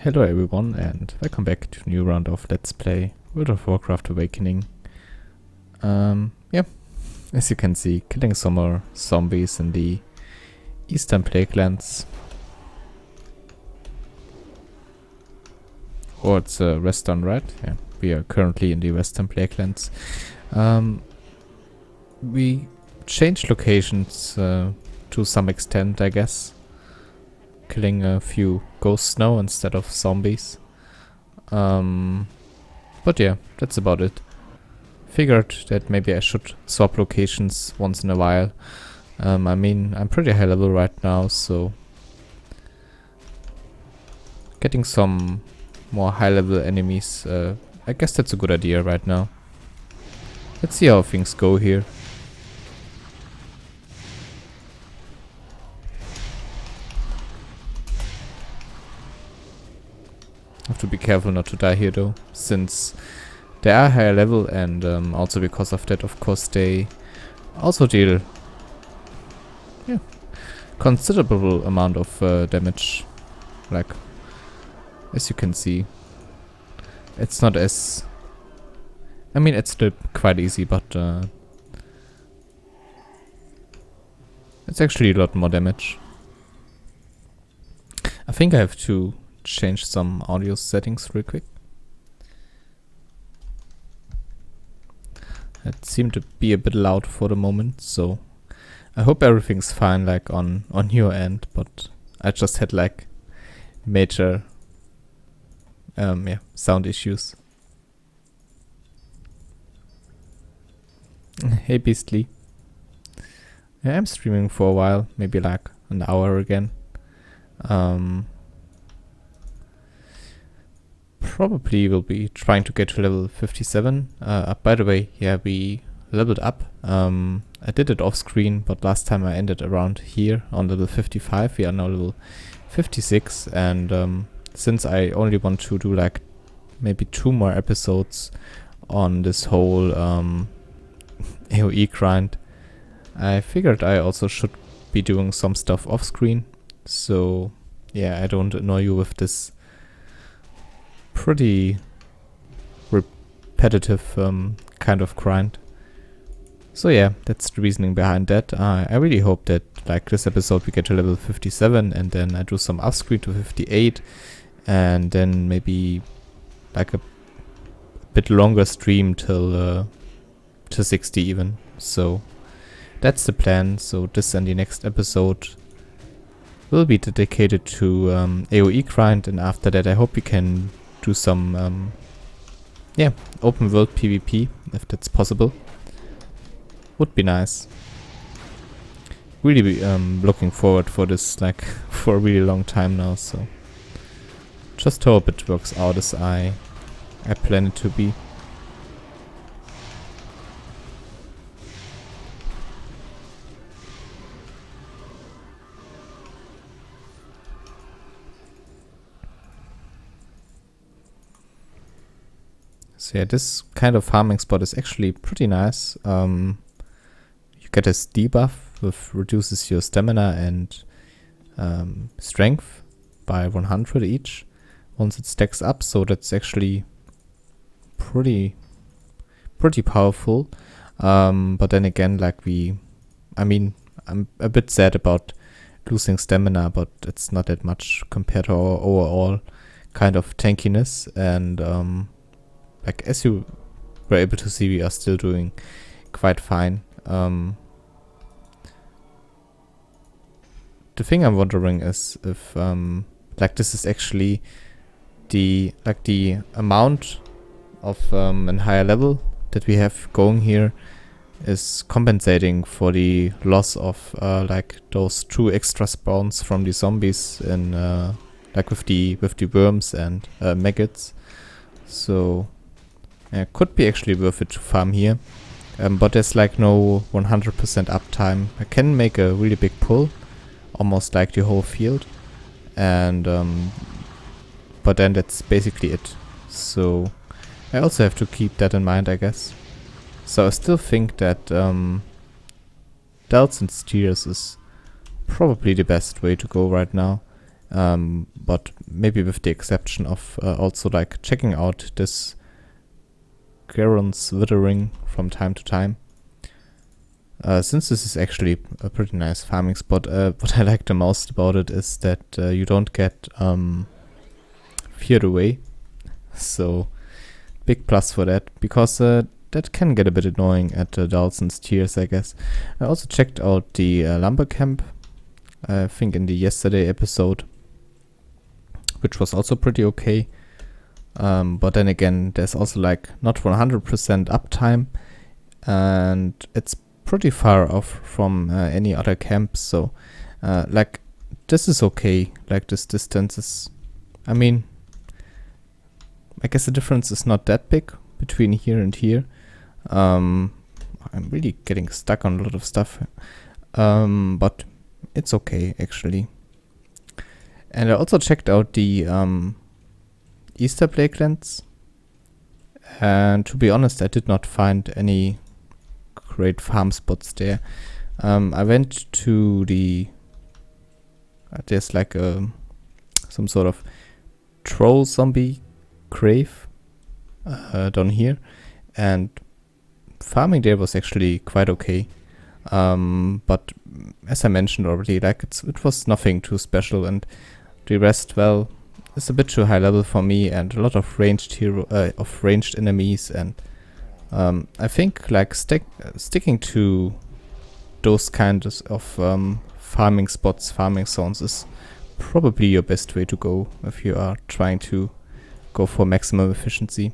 Hello everyone and welcome back to a new round of Let's Play World of Warcraft Awakening. Yeah, as you can see, killing some more zombies in the Eastern Plaguelands. Or it's Western, right? Yeah, we are currently in the Western Plaguelands. We changed locations to some extent, I guess. Killing a few ghosts now instead of zombies. But yeah, that's about it. Figured that maybe I should swap locations once in a while. I mean, I'm pretty high level right now, so getting some more high level enemies, I guess that's a good idea right now. Let's see how things go here. Have to be careful not to die here though, since they are higher level and also because of that, of course, they also deal considerable amount of damage. Like, as you can see, it's not as... I mean, it's still quite easy, but it's actually a lot more damage. I think I have to change some audio settings real quick. It seemed to be a bit loud for the moment, so I hope everything's fine, like on your end, but I just had like major sound issues. Hey Beastly. Yeah, I'm streaming for a while, maybe like an hour again. Probably will be trying to get to level 57. By the way, yeah, we leveled up. I did it off screen, but last time I ended around here on level 55. We are now level 56, and since I only want to do like maybe 2 more episodes on this whole AoE grind, I figured I also should be doing some stuff off screen. So yeah, I don't annoy you with this pretty repetitive kind of grind. So yeah, that's the reasoning behind that. I really hope that like this episode we get to level 57 and then I do some off screen to 58 and then maybe like a bit longer stream till to 60 even. So that's the plan. So this and the next episode will be dedicated to AoE grind, and after that I hope we can do some open world PvP if that's possible. Would be nice. Really looking forward for this like for a really long time now, so just hope it works out as I plan it to be. So yeah, this kind of farming spot is actually pretty nice. You get this debuff which reduces your stamina and strength by 100 each once it stacks up, so that's actually pretty powerful. But then again, like I mean, I'm a bit sad about losing stamina, but it's not that much compared to our overall kind of tankiness, and like as you were able to see, we are still doing quite fine. The thing I'm wondering is if like this is actually the amount of an higher level that we have going here is compensating for the loss of like those 2 extra spawns from the zombies in like with the worms and maggots. So it could be actually worth it to farm here, but there's like no 100% uptime. I can make a really big pull, almost like the whole field, and but then that's basically it. So I also have to keep that in mind, I guess. So I still think that Delts and Steers is probably the best way to go right now, but maybe with the exception of also like checking out this Garon's Withering from time to time. Since this is actually a pretty nice farming spot, what I like the most about it is that you don't get feared away. So big plus for that, because that can get a bit annoying at Dawson's tiers, I guess. I also checked out the lumber camp, I think in the yesterday episode, which was also pretty okay. But then again, there's also like not 100% uptime, and it's pretty far off from any other camps. So like this is okay, like this distance is, I mean, I guess the difference is not that big between here and here. I'm really getting stuck on a lot of stuff, but it's okay actually. And I also checked out the Easter Plaguelands, and to be honest, I did not find any great farm spots there. I went to the there's like some sort of troll zombie grave down here, and farming there was actually quite okay. But as I mentioned already, like it was nothing too special, and the rest, well, it's a bit too high level for me, and a lot of ranged ranged enemies, and I think like sticking to those kinds of farming spots, farming zones is probably your best way to go if you are trying to go for maximum efficiency.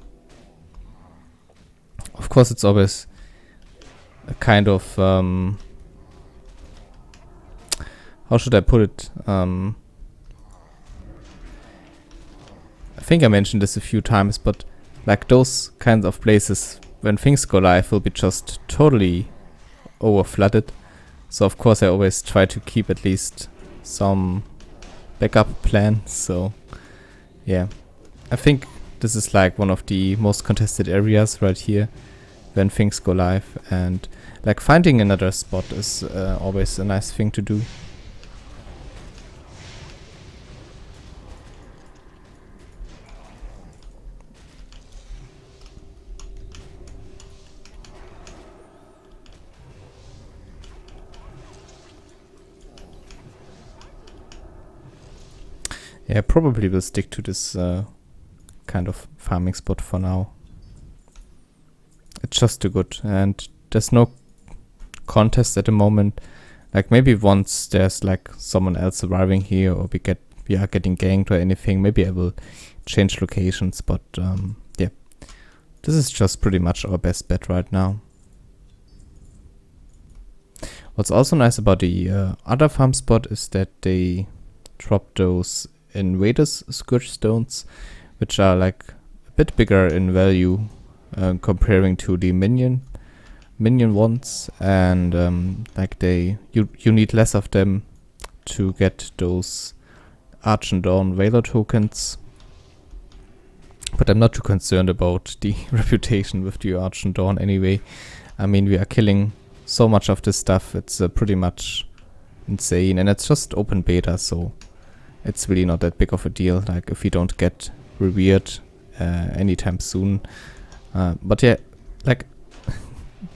Of course, it's always a kind of how should I put it? I think I mentioned this a few times, but like those kinds of places, when things go live, will be just totally over flooded. So of course I always try to keep at least some backup plan. So yeah, I think this is like one of the most contested areas right here when things go live, and like finding another spot is always a nice thing to do. Yeah, probably will stick to this kind of farming spot for now. It's just too good, and there's no contest at the moment. Like maybe once there's like someone else arriving here, or we are getting ganked or anything, maybe I will change locations. But yeah, this is just pretty much our best bet right now. What's also nice about the other farm spot is that they drop those Invaders Scourge Stones, which are like a bit bigger in value comparing to the minion ones, and like you need less of them to get those Arch and Dawn Valor tokens. But I'm not too concerned about the reputation with the Arch and Dawn anyway. I mean, we are killing so much of this stuff, it's pretty much insane, and it's just open beta, so it's really not that big of a deal, like if we don't get revered anytime soon. But yeah, like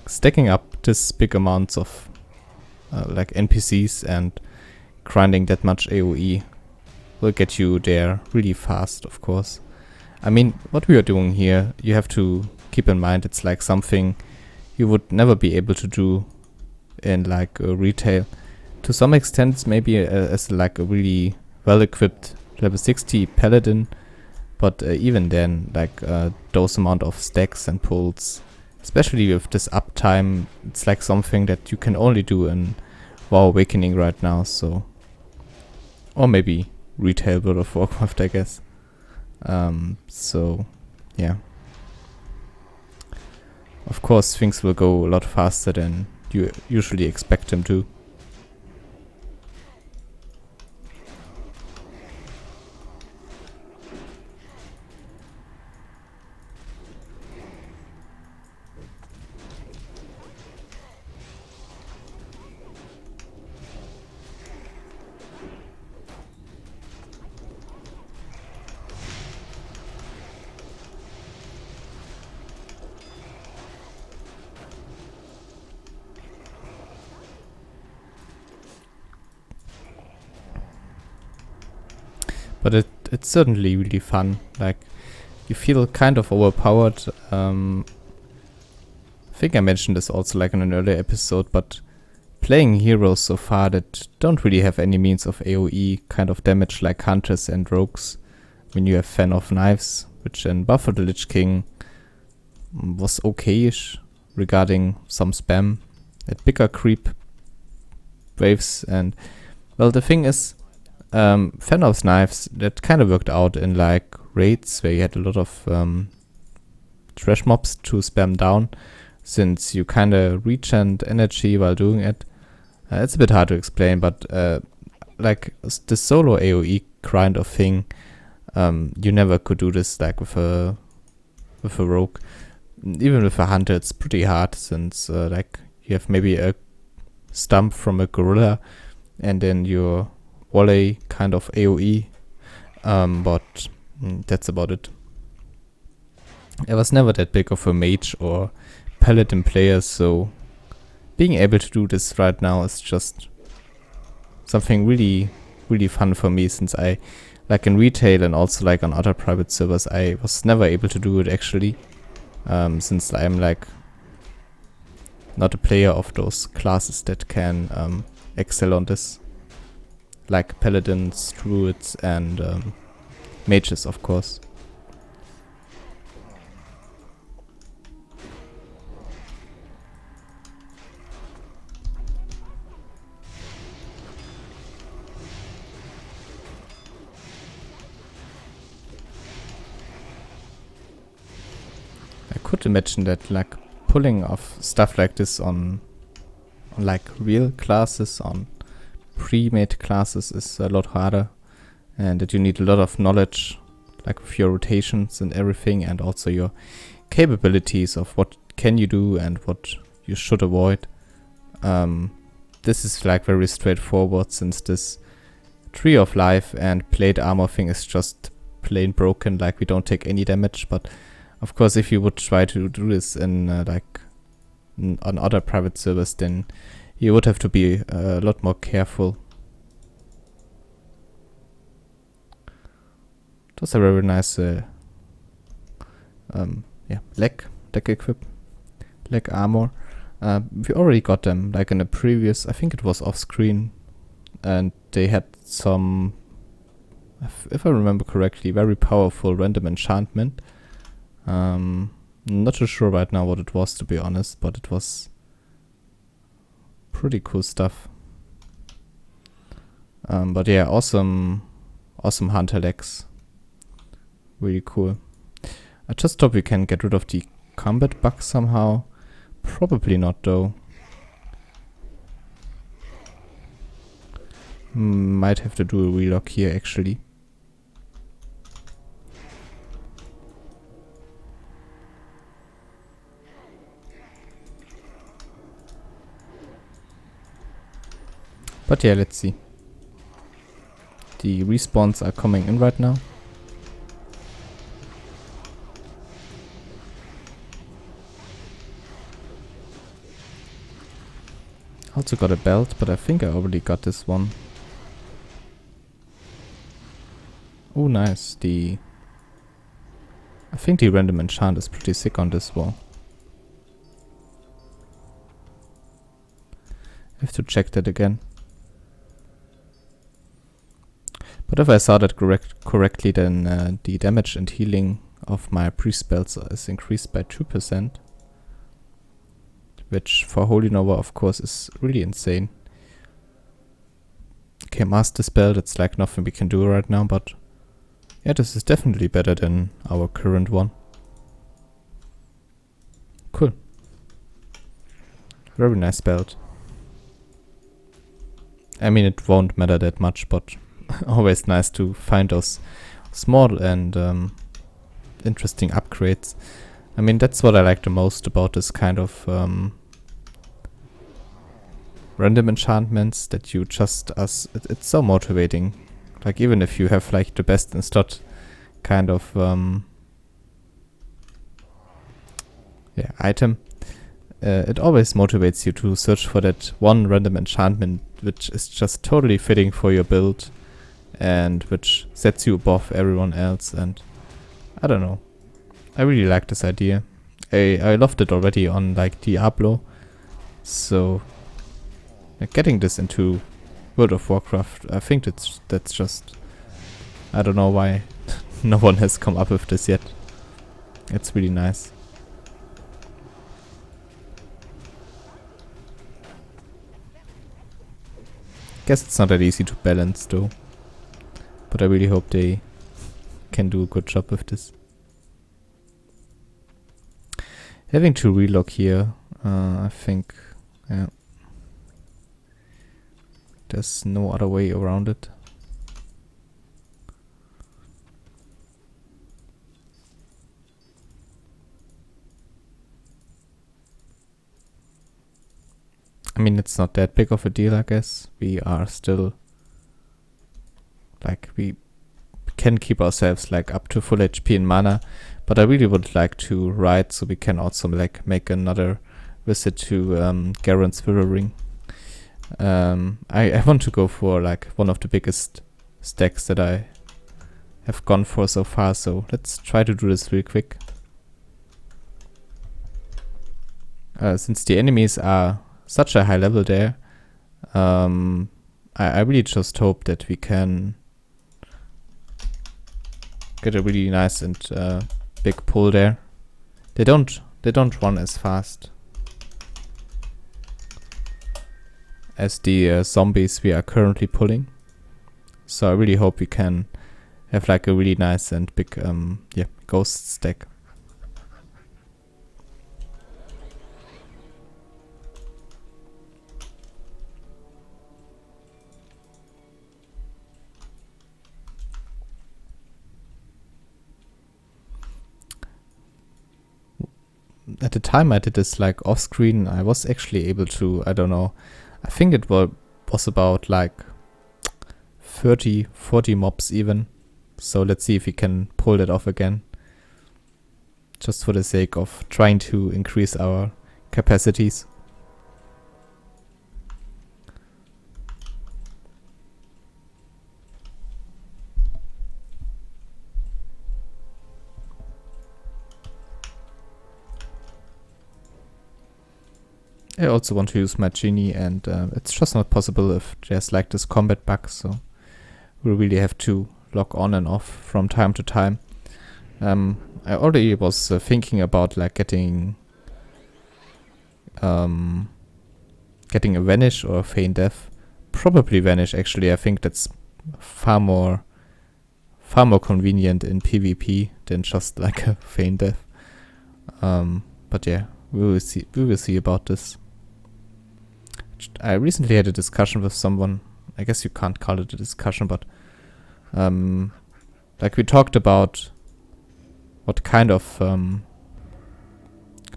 stacking up this big amounts of like NPCs and grinding that much AoE will get you there really fast, of course. I mean, what we are doing here, you have to keep in mind, it's like something you would never be able to do in like retail. To some extent, it's maybe as like a really well-equipped level 60 paladin, but even then, like those amount of stacks and pulls, especially with this uptime, it's like something that you can only do in WoW Awakening right now. So, or maybe retail World of Warcraft, I guess. So yeah, of course things will go a lot faster than you usually expect them to. but it's certainly really fun. Like, you feel kind of overpowered. I think I mentioned this also like in an earlier episode, but playing heroes so far that don't really have any means of AoE kind of damage like hunters and rogues, when you have Fan of Knives, which in Buff of the Lich King was okayish regarding some spam at bigger creep waves. And well, the thing is, Fan of Knives, that kind of worked out in like raids where you had a lot of trash mobs to spam down, since you kind of regen energy while doing it. It's a bit hard to explain, but like the solo AoE grind of thing, you never could do this like with a rogue. Even with a hunter, it's pretty hard, since like you have maybe a stump from a gorilla and then your volley kind of AoE, but that's about it. I was never that big of a mage or paladin player, so being able to do this right now is just something really, really fun for me, since I, like in retail and also like on other private servers, I was never able to do it actually, since I'm like not a player of those classes that can excel on this, like paladins, druids, and mages, of course. I could imagine that like pulling off stuff like this on like real classes, on pre-made classes, is a lot harder, and that you need a lot of knowledge, like with your rotations and everything, and also your capabilities of what can you do and what you should avoid. This is like very straightforward, since this Tree of Life and plate armor thing is just plain broken, like we don't take any damage. But of course, if you would try to do this in on other private servers, then you would have to be a lot more careful. Those are very nice leg equip, leg armor. We already got them like in a previous, I think it was off screen, and they had some, if I remember correctly, very powerful random enchantment. Not too sure right now what it was, to be honest, but it was pretty cool stuff. But yeah, awesome hunter legs. Really cool. I just hope we can get rid of the combat bug somehow. Probably not though. Might have to do a relock here actually. But yeah, let's see. The respawns are coming in right now. Also got a belt, but I think I already got this one. Oh, nice. I think the random enchant is pretty sick on this wall. I have to check that again. But if I saw that correctly, then the damage and healing of my pre-spells is increased by 2%. Which for Holy Nova, of course, is really insane. Okay, Master Spell, that's like nothing we can do right now, but yeah, this is definitely better than our current one. Cool. Very nice belt. I mean, it won't matter that much, but always nice to find those small and interesting upgrades. I mean, that's what I like the most about this kind of random enchantments, that you just it's so motivating. Like, even if you have like the best in slot kind of item, it always motivates you to search for that one random enchantment which is just totally fitting for your build, and which sets you above everyone else. And I don't know, I really like this idea. I loved it already on like Diablo, so getting this into World of Warcraft, I think that's just, I don't know why no one has come up with this yet. It's really nice. Guess it's not that easy to balance though, but I really hope they can do a good job with this. Having to relog here, I think, yeah, there's no other way around it. I mean, it's not that big of a deal, I guess. We are still, like, we can keep ourselves like up to full HP in mana, but I really would like to ride so we can also like make another visit to Garen's Mirror Ring. I want to go for like one of the biggest stacks that I have gone for so far, so let's try to do this real quick. Since the enemies are such a high level there, I really just hope that we can get a really nice and big pull there. They don't run as fast as the zombies we are currently pulling, so I really hope we can have like a really nice and big ghost stack. At the time I did this like off screen, I was actually able to, I don't know, I think it was about like 30, 40 mobs even. So let's see if we can pull that off again. Just for the sake of trying to increase our capacities. I also want to use my genie, and it's just not possible if there's like this combat bug, so we'll really have to log on and off from time to time. I already was thinking about like getting a Vanish or a Feign Death. Probably Vanish actually. I think that's far more convenient in PvP than just like a Feign Death. But yeah, we will see about this. I recently had a discussion with someone. I guess you can't call it a discussion, but like we talked about what kind of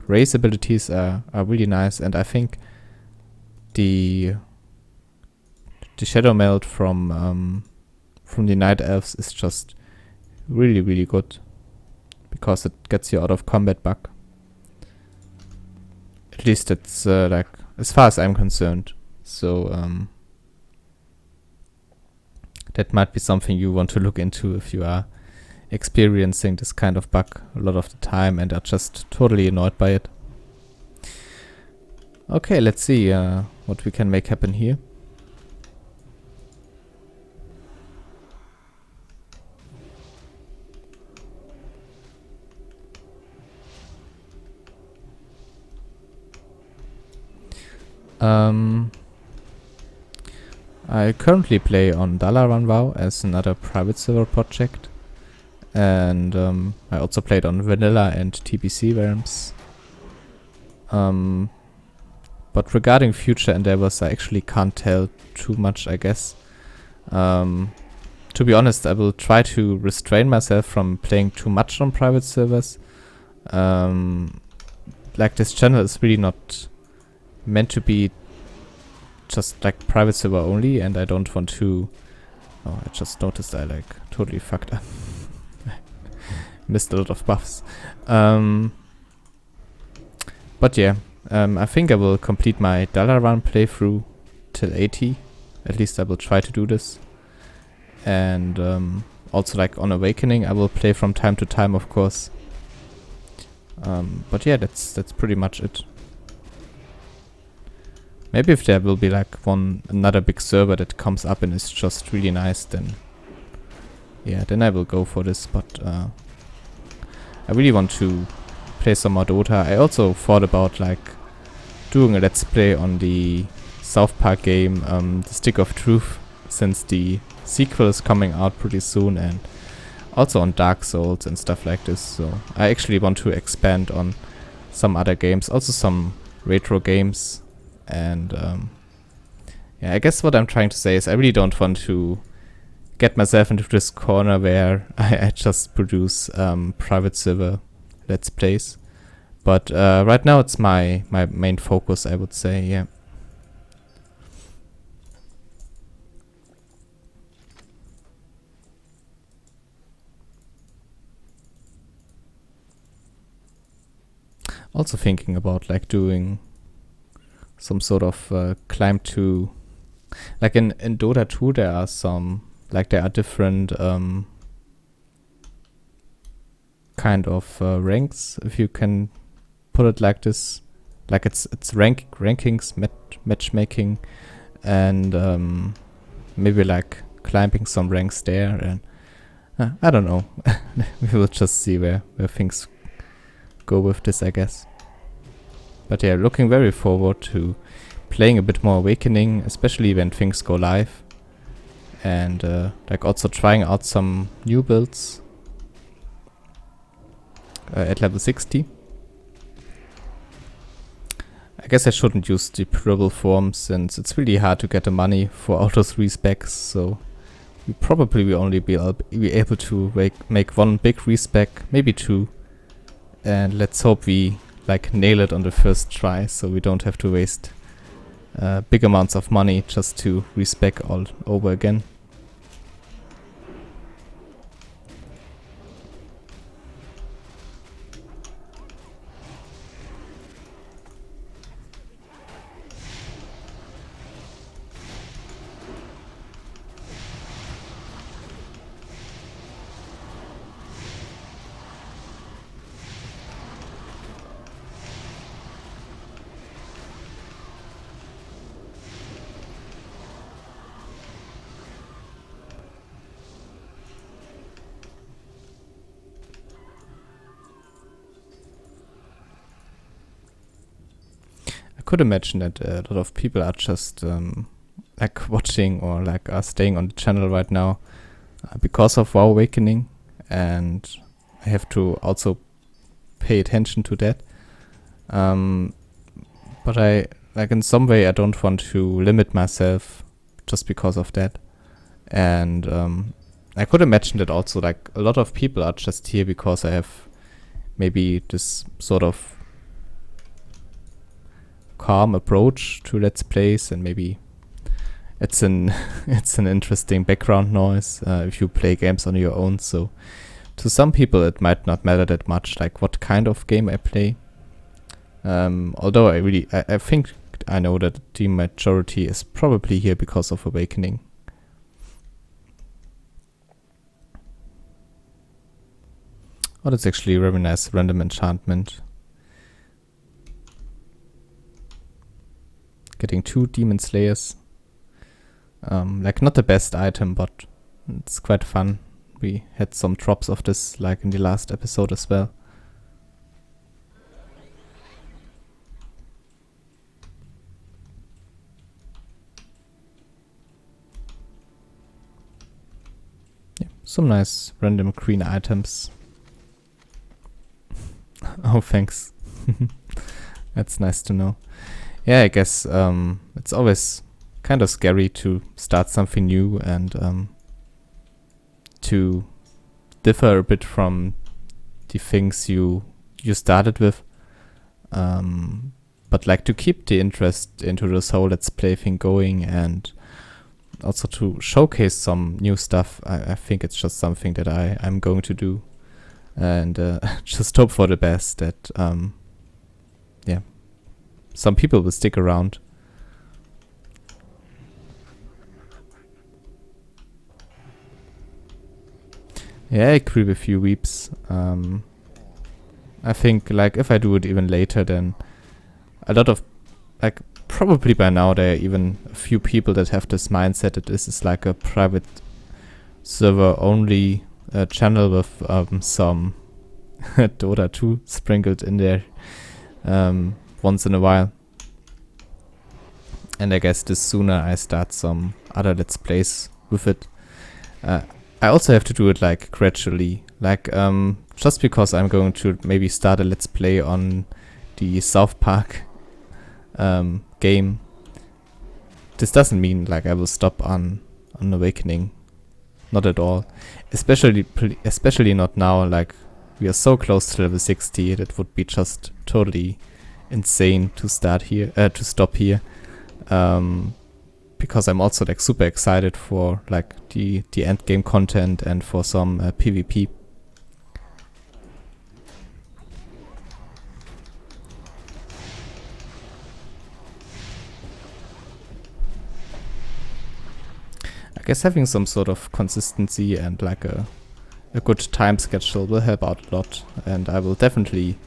race abilities are really nice, and I think the Shadow Meld from the Night Elves is just really, really good because it gets you out of combat bug. At least it's like as far as I'm concerned. So that might be something you want to look into if you are experiencing this kind of bug a lot of the time and are just totally annoyed by it. Okay, let's see what we can make happen here. I currently play on Dalaran WoW as another private server project, and I also played on vanilla and TBC realms. But regarding future endeavors, I actually can't tell too much, I guess. To be honest, I will try to restrain myself from playing too much on private servers. Like, this channel is really not meant to be just like private server only, and I don't want to... Oh, I just noticed I like totally fucked up. Missed a lot of buffs. But yeah, I think I will complete my Dalaran playthrough till 80. At least I will try to do this. and also like on Awakening I will play from time to time, of course. But yeah, that's pretty much it. Maybe if there will be like another big server that comes up and is just really nice, then yeah, then I will go for this. But I really want to play some more Dota. I also thought about like doing a let's play on the South Park game, The Stick of Truth, since the sequel is coming out pretty soon, and also on Dark Souls and stuff like this. So I actually want to expand on some other games, also some retro games. And yeah, I guess what I'm trying to say is I really don't want to get myself into this corner where I just produce private server let's plays. But right now it's my main focus, I would say, yeah. Also thinking about like doing some sort of climb to, like in Dota 2 there are different kind of ranks, if you can put it like this. Like it's rankings, matchmaking, and maybe like climbing some ranks there, and I don't know. We will just see where things go with this, I guess. But yeah, looking very forward to playing a bit more Awakening, especially when things go live. And like also trying out some new builds at level 60. I guess I shouldn't use the purple form since it's really hard to get the money for all those respecs, so we probably will only be able to make one respec, maybe two. And let's hope we like nail it on the first try, so we don't have to waste big amounts of money just to respec all over again. Could imagine that a lot of people are just like watching or like are staying on the channel right now because of WoW Awakening, and I have to also pay attention to that. But I like in some way I don't want to limit myself just because of that. And I could imagine that also like a lot of people are just here because I have maybe this sort of calm approach to let's plays, and maybe it's an it's an interesting background noise if you play games on your own. So to some people it might not matter that much like what kind of game I play. Although I think I know that the majority is probably here because of Awakening. Oh, that's actually a very nice random enchantment. Getting 2 Demon Slayers. Like not the best item, but it's quite fun. We had some drops of this like in the last episode as well. Yeah, some nice random green items. Oh, thanks. That's nice to know. Yeah, I guess it's always kind of scary to start something new and to differ a bit from the things you started with. But like to keep the interest into this whole let's play thing going, and also to showcase some new stuff. I think it's just something that I'm going to do, and just hope for the best that yeah, some people will stick around. Yeah, I agree with you, Weeps. I think like if I do it even later, then a lot of like probably by now there are even a few people that have this mindset that this is like a private server only channel with some Dota 2 sprinkled in there once in a while. And I guess the sooner I start some other Let's Plays with it, I also have to do it like gradually. Like just because I'm going to maybe start a Let's Play on the South Park game, this doesn't mean like I will stop on Awakening. Not at all. Especially not now. Like we are so close to level 60, that would be just totally insane to start here, to stop here. Because I'm also like super excited for like the end game content and for some PvP. I guess having some sort of consistency and like a good time schedule will help out a lot, and I will definitely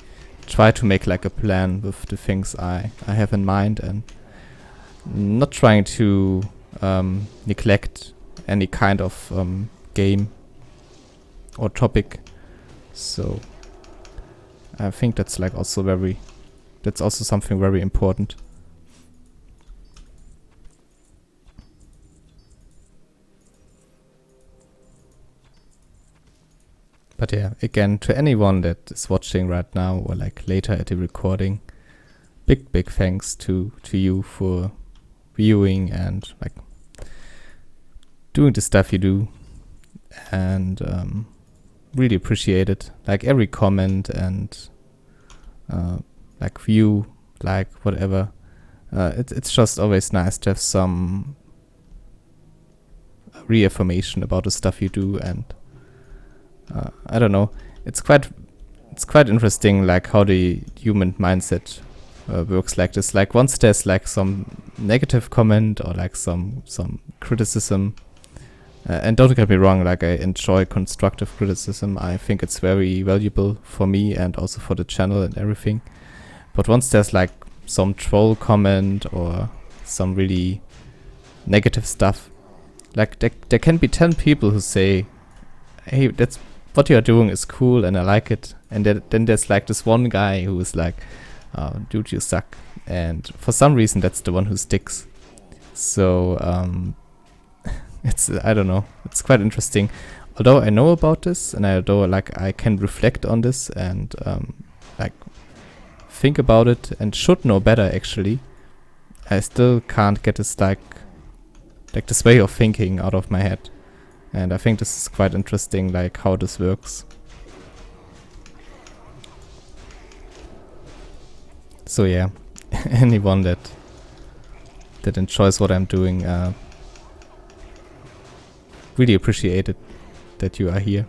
try to make like a plan with the things I have in mind, and not trying to neglect any kind of game or topic. So I think that's like also something very important. But yeah, again, to anyone that is watching right now or like later at the recording, big thanks to you for viewing and like doing the stuff you do, and really appreciate it. Like every comment and like view, like whatever. It's just always nice to have some reaffirmation about the stuff you do, and I don't know. It's quite interesting, like how the human mindset works like this. Like once there's like some negative comment or like some criticism, and don't get me wrong, like I enjoy constructive criticism. I think it's very valuable for me and also for the channel and everything. But once there's like some troll comment or some really negative stuff, like there can be 10 people who say, hey, that's what you're doing is cool and I like it, and then there's like this one guy who is like, oh, dude, you suck, and for some reason that's the one who sticks. So it's, I don't know, it's quite interesting. Although I know about this, and although like I can reflect on this and like think about it and should know better actually, I still can't get this like this way of thinking out of my head. And I think this is quite interesting, like how this works. So yeah, anyone that enjoys what I'm doing, really appreciate it that you are here.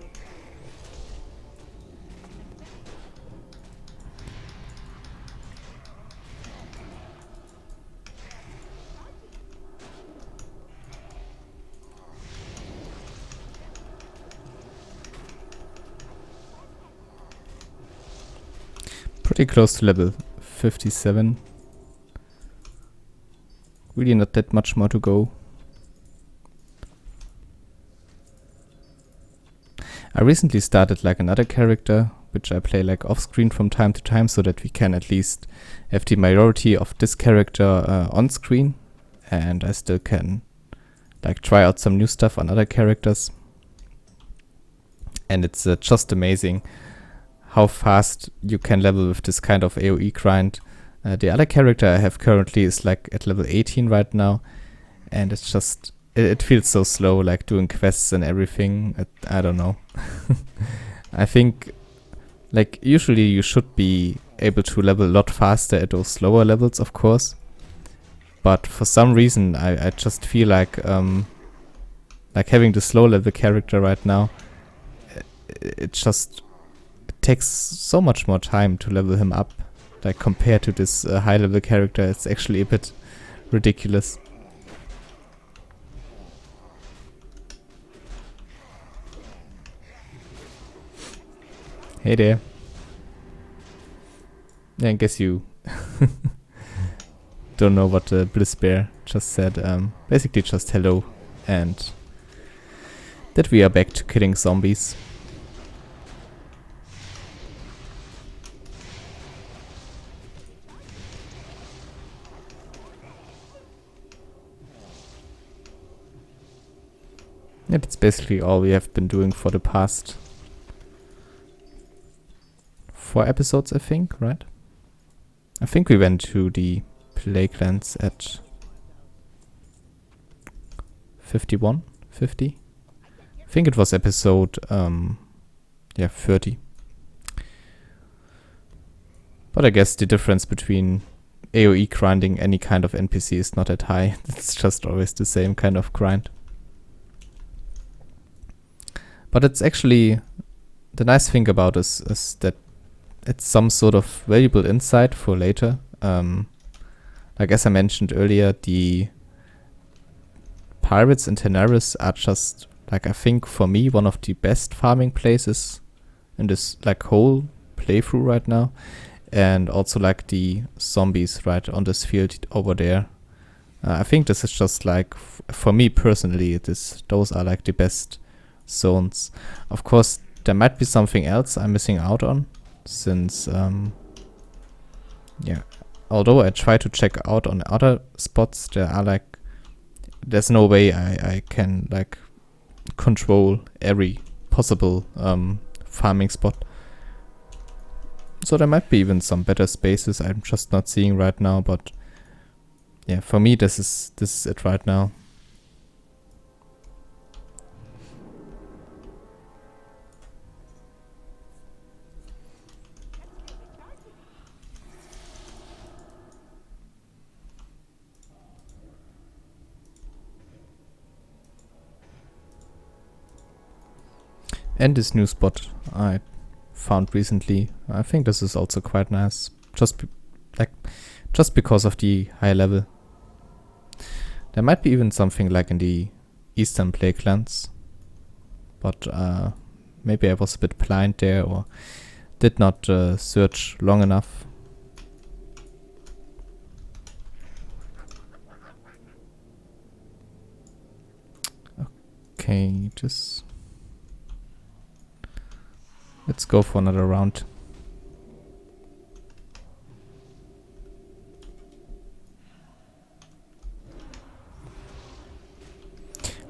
Pretty close to level 57. Really not that much more to go. I recently started like another character, which I play like off screen from time to time, so that we can at least have the majority of this character on screen, and I still can like try out some new stuff on other characters. And it's just amazing how fast you can level with this kind of AoE grind. The other character I have currently is like at level 18 right now, and it's just, it feels so slow, like doing quests and everything. I don't know. I think like usually you should be able to level a lot faster at those slower levels, of course. But for some reason I just feel like having the slow level character right now, it takes so much more time to level him up, like compared to this high level character. It's actually a bit ridiculous. Hey there. Yeah, I guess you don't know what the Bliss Bear just said. Basically just hello and that we are back to killing zombies. Yeah, that's basically all we have been doing for the past 4 episodes, I think, right? I think we went to the Plaguelands at 51, 50. I think it was episode 30. But I guess the difference between AoE grinding any kind of NPC is not that high. It's just always the same kind of grind. But it's actually, the nice thing about this is that it's some sort of valuable insight for later. Like as I mentioned earlier, the pirates in Tenaris are just, like, I think for me, one of the best farming places in this like whole playthrough right now. And also like the zombies right on this field over there. I think this is just like, for me personally, those are like the best zones. Of course, there might be something else I'm missing out on, since although I try to check out on other spots, there's no way I can like control every possible farming spot. So there might be even some better spaces I'm just not seeing right now, but yeah, for me this is it right now. And this new spot I found recently, I think this is also quite nice, just because of the high level. There might be even something like in the Eastern Plaguelands, but maybe I was a bit blind there or did not search long enough. Okay, just let's go for another round.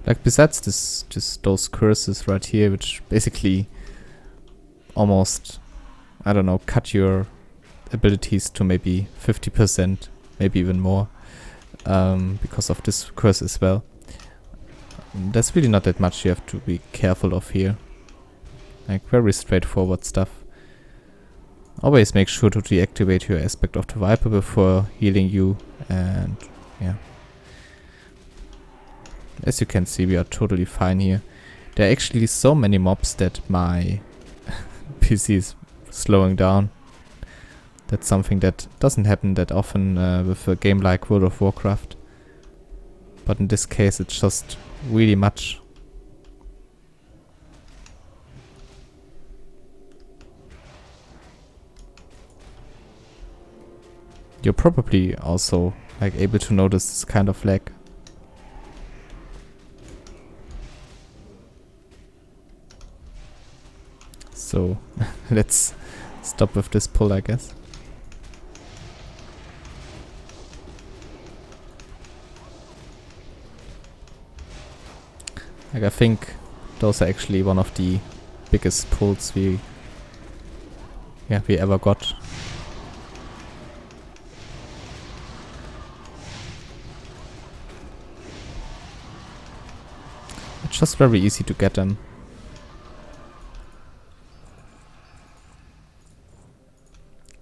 Like besides those curses right here, which basically almost, I don't know, cut your abilities to maybe 50%, maybe even more, because of this curse as well. There's really not that much you have to be careful of here. Like very straightforward stuff. Always make sure to deactivate your aspect of the Viper before healing you, and yeah. As you can see, we are totally fine here. There are actually so many mobs that my PC is slowing down. That's something that doesn't happen that often with a game like World of Warcraft. But in this case, it's just really much. You're probably also like able to notice this kind of lag. So let's stop with this pull, I guess. Like I think those are actually one of the biggest pulls we ever got. It's just very easy to get them.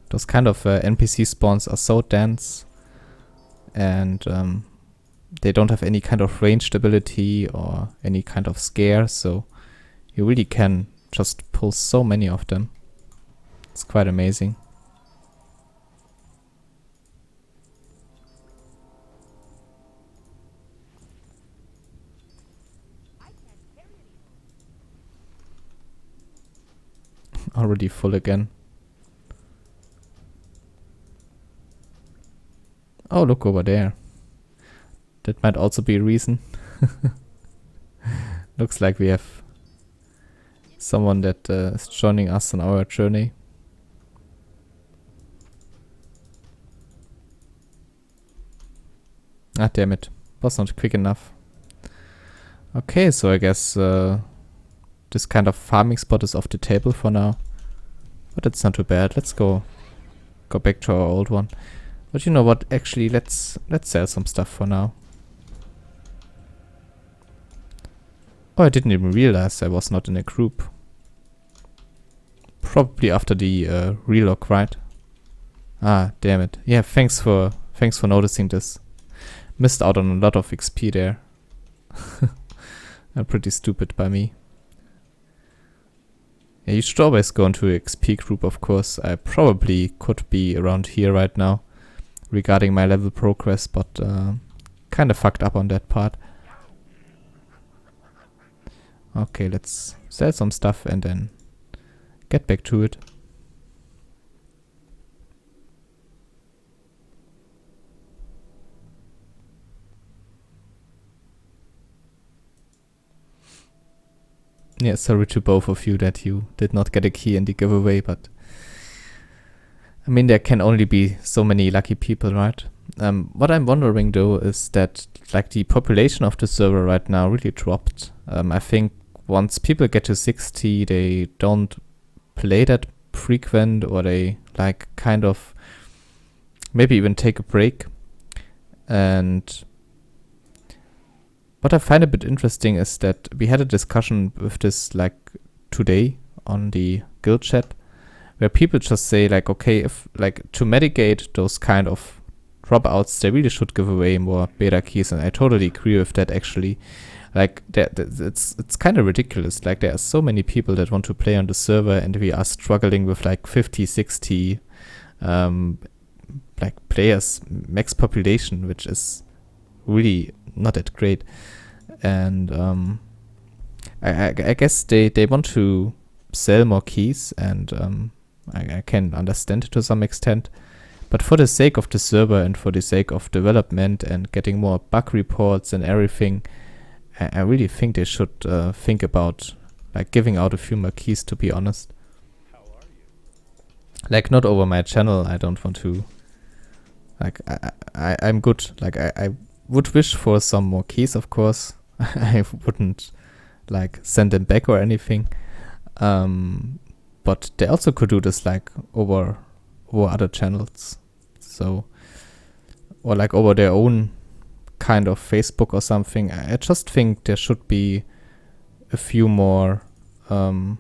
Those kind of NPC spawns are so dense, and they don't have any kind of ranged ability or any kind of scare, so you really can just pull so many of them. It's quite amazing. already full again. Oh, look over there. That might also be a reason. Looks like we have someone that is joining us on our journey. Ah, damn it. Was not quick enough. Okay, so I guess this kind of farming spot is off the table for now. But it's not too bad. Let's go back to our old one. But you know what? Actually, let's sell some stuff for now. Oh, I didn't even realize I was not in a group. Probably after the relog, right? Ah, damn it. Yeah, thanks for noticing this. Missed out on a lot of XP there. Pretty stupid by me. Yeah, you should always go into a XP group, of course. I probably could be around here right now regarding my level progress, but kind of fucked up on that part. Okay, let's sell some stuff and then get back to it. Yeah, sorry to both of you that you did not get a key in the giveaway, but I mean, there can only be so many lucky people, right? What I'm wondering though is that like the population of the server right now really dropped. I think once people get to 60, they don't play that frequent, or they like kind of maybe even take a break. And what I find a bit interesting is that we had a discussion with this like today on the guild chat, where people just say like, okay, if like to mitigate those kind of dropouts, they really should give away more beta keys, and I totally agree with that actually. Like it's kind of ridiculous. Like there are so many people that want to play on the server, and we are struggling with like 50, 60 like players max population, which is really not that great. And I guess they want to sell more keys, and I can understand it to some extent, but for the sake of the server and for the sake of development and getting more bug reports and everything, I really think they should think about like giving out a few more keys, to be honest. How are you? Like not over my channel. I don't want to like I'm good. Like I would wish for some more keys, of course. I wouldn't like send them back or anything. But they also could do this like over other channels. So, or like over their own kind of Facebook or something. I just think there should be a few more WoW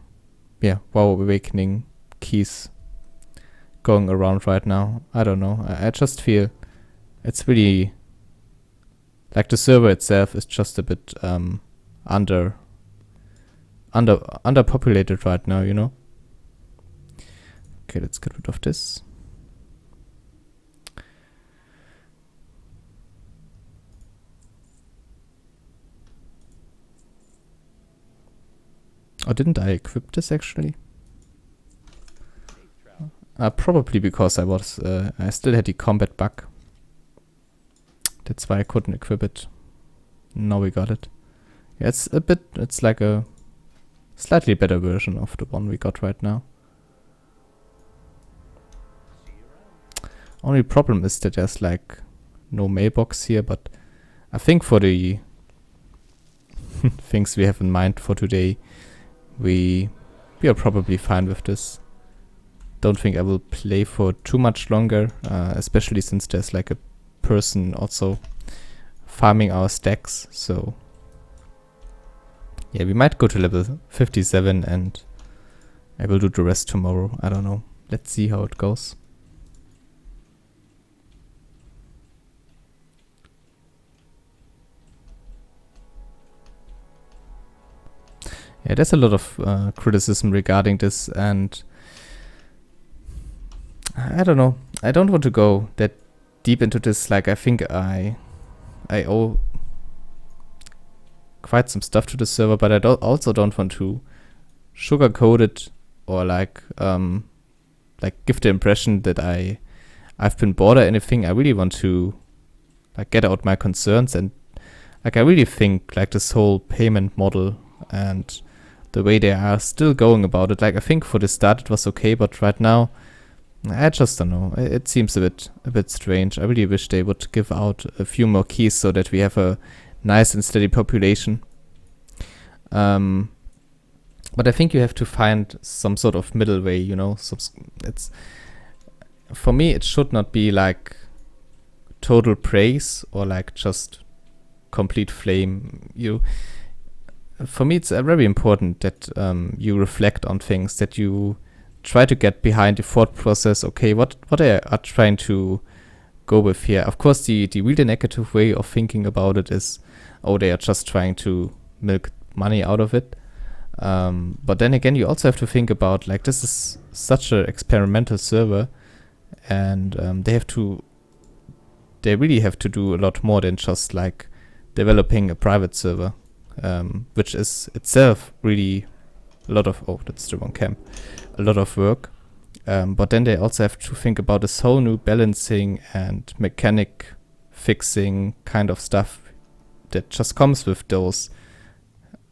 Awakening keys going around right now. I don't know. I just feel it's really like the server itself is just a bit underpopulated right now, you know. Okay, let's get rid of this. Oh, didn't I equip this actually? Probably because I still had the combat bug. That's why I couldn't equip it. Now we got it. Yeah, it's like a slightly better version of the one we got right now. Only problem is that there's like no mailbox here, but I think for the things we have in mind for today, we are probably fine with this. Don't think I will play for too much longer, especially since there's like a person also farming our stacks. So yeah, we might go to level 57 and I will do the rest tomorrow. I don't know. Let's see how it goes. Yeah, there's a lot of criticism regarding this, and I don't know. I don't want to go that deep into this. Like, I think I owe quite some stuff to the server, but I also don't want to sugarcoat it or like give the impression that I've been bored or anything. I really want to like get out my concerns, and like I really think like this whole payment model and the way they are still going about it, like I think for the start it was okay, but right now I just don't know. It seems a bit strange. I really wish they would give out a few more keys so that we have a nice and steady population. But I think you have to find some sort of middle way, you know. It's for me, it should not be like total praise or like just complete flame. For me, it's very important that you reflect on things, that you try to get behind the thought process. Okay, what they are trying to go with here. Of course, the really negative way of thinking about it is, oh, they are just trying to milk money out of it. But then again, you also have to think about like this is such an experimental server, and they really have to do a lot more than just like developing a private server, which is itself really a lot of a lot of work. But then they also have to think about this whole new balancing and mechanic fixing kind of stuff that just comes with those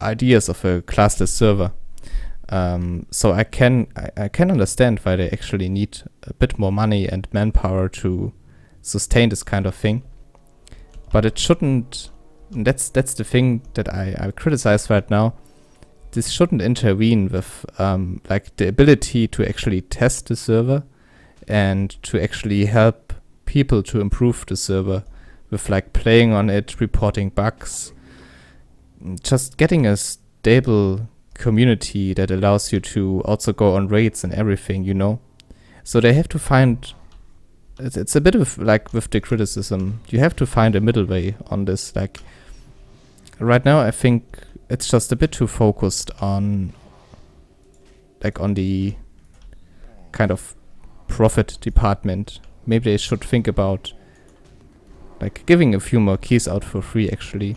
ideas of a classless server. So I can understand why they actually need a bit more money and manpower to sustain this kind of thing. But it shouldn't. That's the thing that I criticize right now. This shouldn't intervene with like the ability to actually test the server and to actually help people to improve the server with like playing on it, reporting bugs, just getting a stable community that allows you to also go on raids and everything, you know. So they have to find. It's a bit of like with the criticism, you have to find a middle way on this. Like right now, I think it's just a bit too focused on like on the kind of profit department. Maybe they should think about like giving a few more keys out for free actually.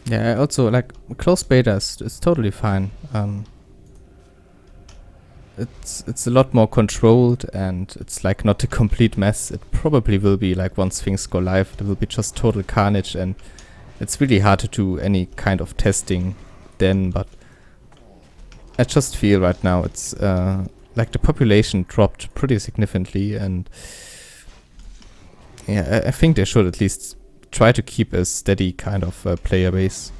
Yeah, I also like closed beta is totally fine. It's a lot more controlled, and it's like not a complete mess. It probably will be like once things go live, there will be just total carnage, and it's really hard to do any kind of testing then. But I just feel right now it's like the population dropped pretty significantly, and yeah, I think they should at least try to keep a steady kind of player base.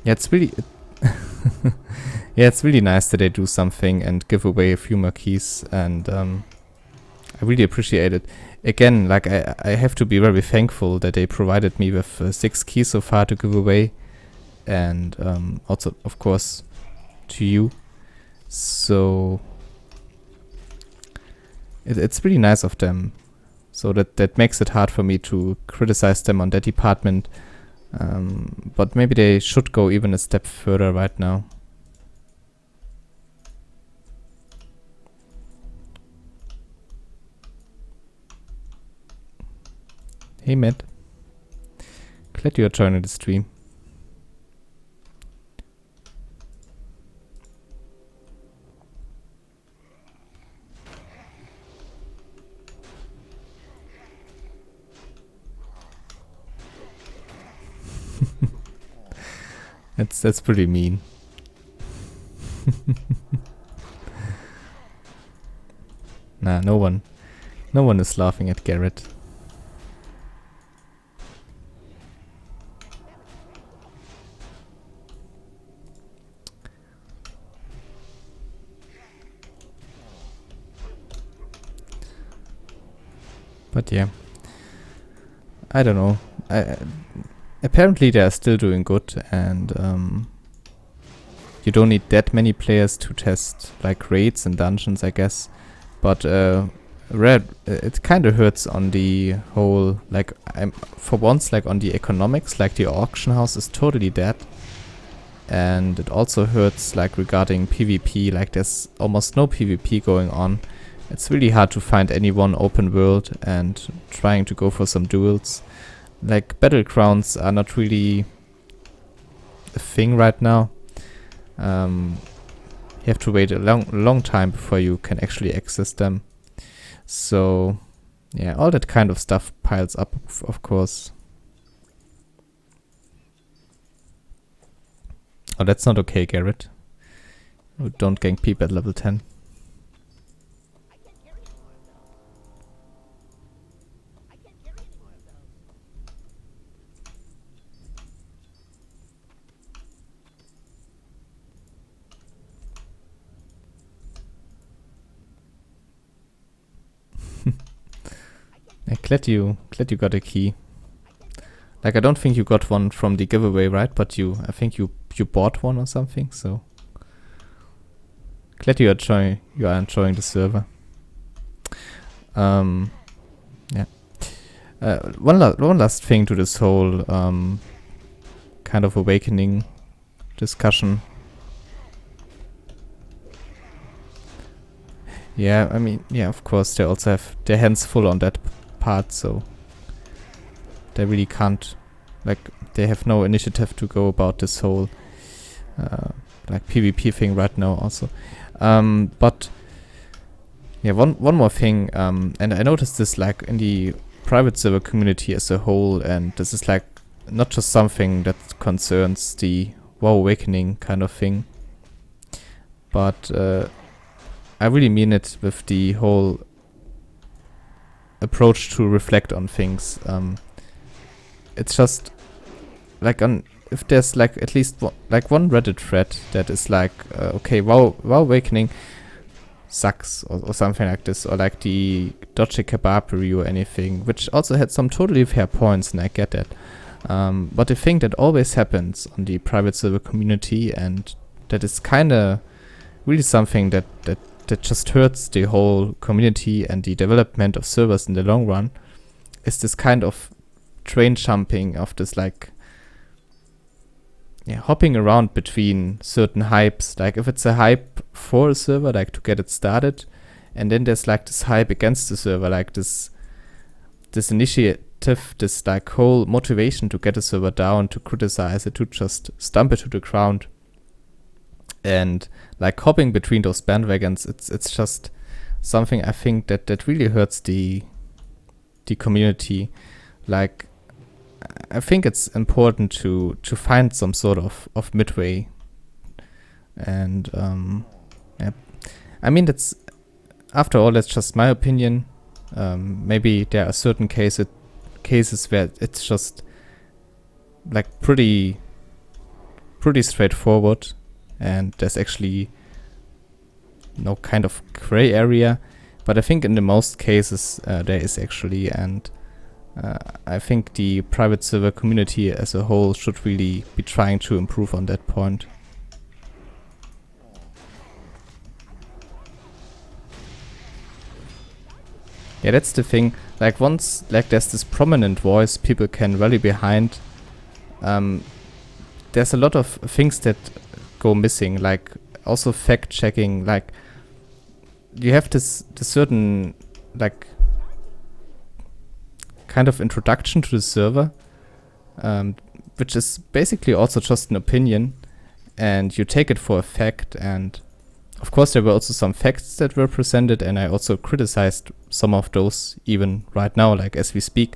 Yeah, it's really yeah, it's really nice that they do something and give away a few more keys, and I really appreciate it. Again, like I have to be very thankful that they provided me with 6 keys so far to give away, and also of course to you. So it's really nice of them. So that makes it hard for me to criticize them on that department. But maybe they should go even a step further right now. Hey Matt, glad you are joining the stream. That's pretty mean. Nah, no one is laughing at Garrett. But yeah, I don't know. Apparently they are still doing good, and you don't need that many players to test like raids and dungeons, I guess. But red, it kind of hurts on the whole, like, for once, like on the economics, like the auction house is totally dead. And it also hurts like regarding PvP, like there's almost no PvP going on. It's really hard to find any one open world, and trying to go for some duels. Like battlegrounds are not really a thing right now. You have to wait a long time before you can actually access them. So yeah, all that kind of stuff piles up, of course. Oh, that's not okay, Garrett. Oh, don't gank peep at level 10. Yeah, glad you got a key. Like, I don't think you got one from the giveaway, right? But I think you bought one or something. So glad you are enjoying the server. Yeah. One last thing to this whole kind of awakening discussion. Yeah, I mean, yeah, of course, they also have their hands full on that part, so they really can't, like, they have no initiative to go about this whole like PvP thing right now also. But yeah, one more thing, and I noticed this like in the private server community as a whole, and this is like not just something that concerns the WoW Awakening kind of thing, but I really mean it with the whole approach to reflect on things. It's just like if there's like at least one Reddit thread that is like okay, WoW Awakening sucks or something like this, or like the Dodgy Kebab review or anything, which also had some totally fair points, and I get that. But the thing that always happens on the private server community, and that is kind of really something that just hurts the whole community and the development of servers in the long run, is this kind of train jumping of this like hopping around between certain hypes. Like if it's a hype for a server, like to get it started, and then there's like this hype against the server, like this initiative, this like whole motivation to get a server down, to criticize it, to just stump it to the ground. And like hopping between those bandwagons, it's just something I think that really hurts the community. Like I think it's important to find some sort of midway. And yeah, I mean, that's, after all, that's just my opinion. Maybe there are certain cases where it's just like pretty straightforward, and there's actually no kind of gray area. But I think in the most cases there is actually, and I think the private server community as a whole should really be trying to improve on that point. Yeah, that's the thing. Like once like there's this prominent voice people can rally behind, there's a lot of things that go missing, like also fact checking. Like you have this certain like kind of introduction to the server, which is basically also just an opinion, and you take it for a fact. And of course there were also some facts that were presented, and I also criticized some of those even right now, like as we speak.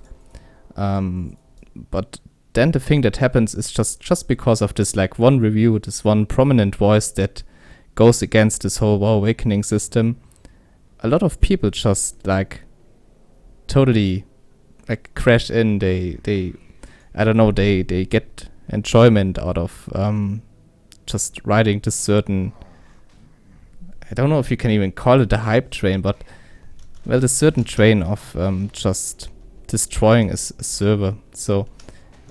But then the thing that happens is just because of this like one review, this one prominent voice that goes against this whole WoW Awakening system, a lot of people just like totally like crash in. They I don't know, they get enjoyment out of just riding this certain, I don't know if you can even call it a hype train, but well, this certain train of just destroying a server. So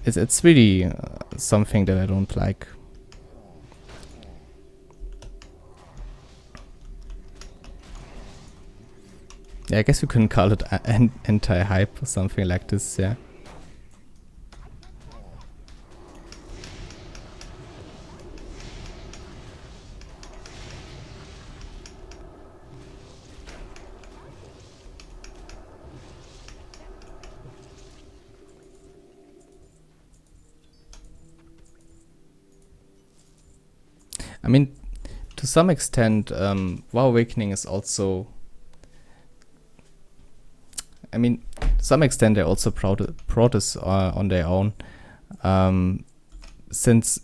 it's really something that I don't like. Yeah, I guess you can call it anti-hype or something like this, yeah. I mean, to some extent, WoW Awakening is also... I mean, to some extent they also brought this on their own. Since,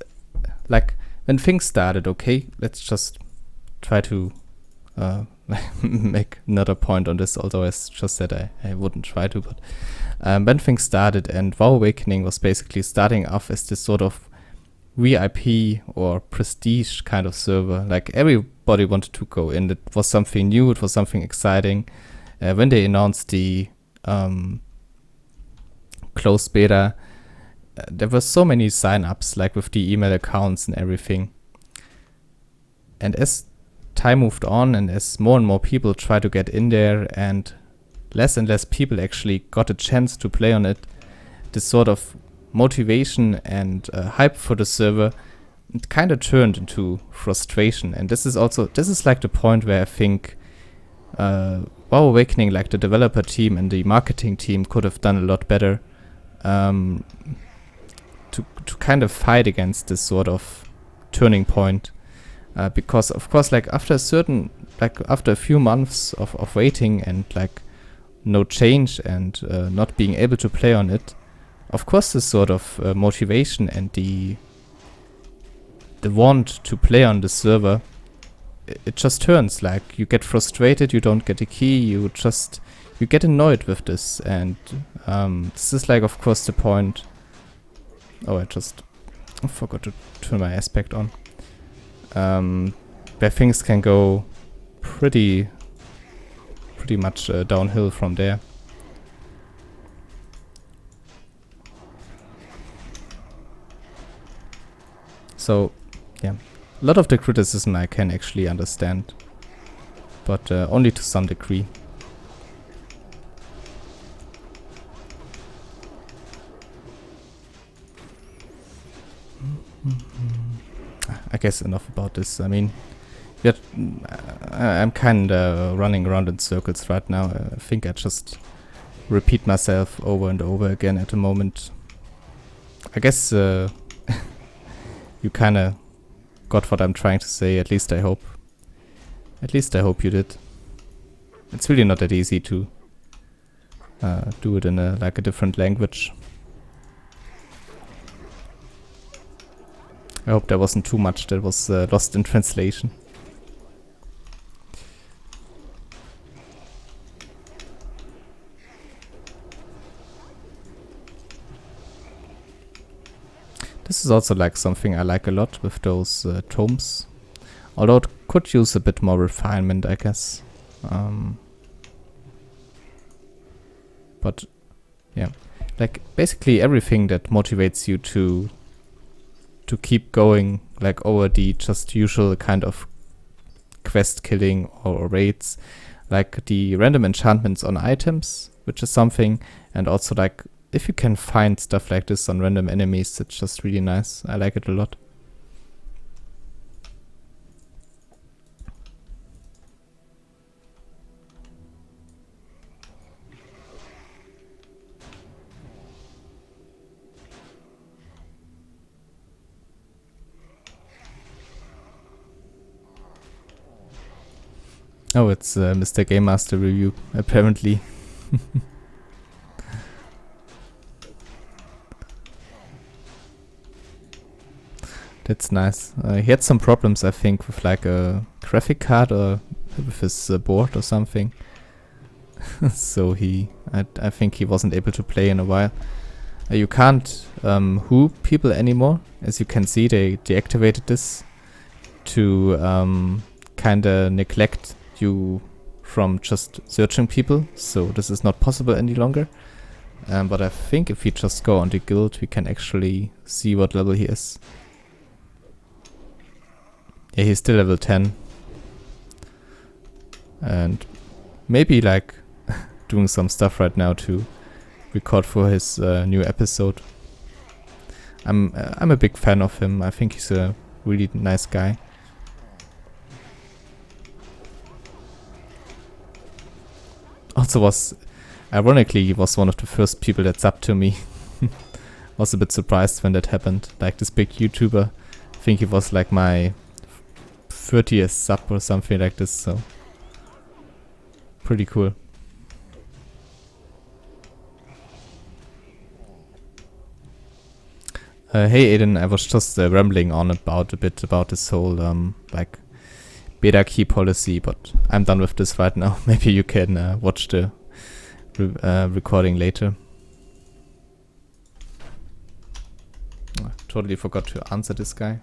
like, when things started, okay, let's just try to make another point on this, although I just said I wouldn't try to, but when things started and WoW Awakening was basically starting off as this sort of VIP or prestige kind of server, like everybody wanted to go in. It was something new, it was something exciting. When they announced the closed beta, there were so many sign-ups, like with the email accounts and everything. And as time moved on and as more and more people tried to get in there and less people actually got a chance to play on it, this sort of motivation and hype for the server, it kind of turned into frustration. And this is like the point where I think WoW Awakening, like the developer team and the marketing team, could have done a lot better to kind of fight against this sort of turning point. Because of course, like after a few months of waiting and like no change and not being able to play on it, of course this sort of motivation and the want to play on the server, it just turns. Like you get frustrated, you don't get a key, you get annoyed with this. And this is like, of course, the point. Oh, I forgot to turn my aspect on. Where things can go pretty much downhill from there. So, yeah, a lot of the criticism I can actually understand, but only to some degree. I guess enough about this. I mean, I'm kind of running around in circles right now. I think I just repeat myself over and over again at the moment. I guess you kind of got what I'm trying to say. At least I hope. At least I hope you did. It's really not that easy to do it in a different language. I hope there wasn't too much that was lost in translation. This is also like something I like a lot with those tomes, although it could use a bit more refinement, I guess. But yeah, like basically everything that motivates you to keep going, like over the just usual kind of quest killing or raids, like the random enchantments on items, which is something, and also like if you can find stuff like this on random enemies, it's just really nice. I like it a lot. Oh, it's Mr. Game Master review, apparently. That's nice. He had some problems, I think, with like a graphic card or with his board or something. So I think he wasn't able to play in a while. You can't hoop people anymore. As you can see, they deactivated this to kinda neglect you from just searching people. So this is not possible any longer. But I think if we just go on the guild, we can actually see what level he is. Yeah, he's still level 10. And maybe like doing some stuff right now to record for his new episode. I'm a big fan of him. I think he's a really nice guy. Also ironically, he was one of the first people that subbed to me. Was a bit surprised when that happened. Like this big YouTuber, I think he was like my 30th sub or something like this, so pretty cool. Hey Aiden, I was just rambling on a bit about this whole like beta key policy, but I'm done with this right now. Maybe you can watch the recording later. I totally forgot to answer this guy.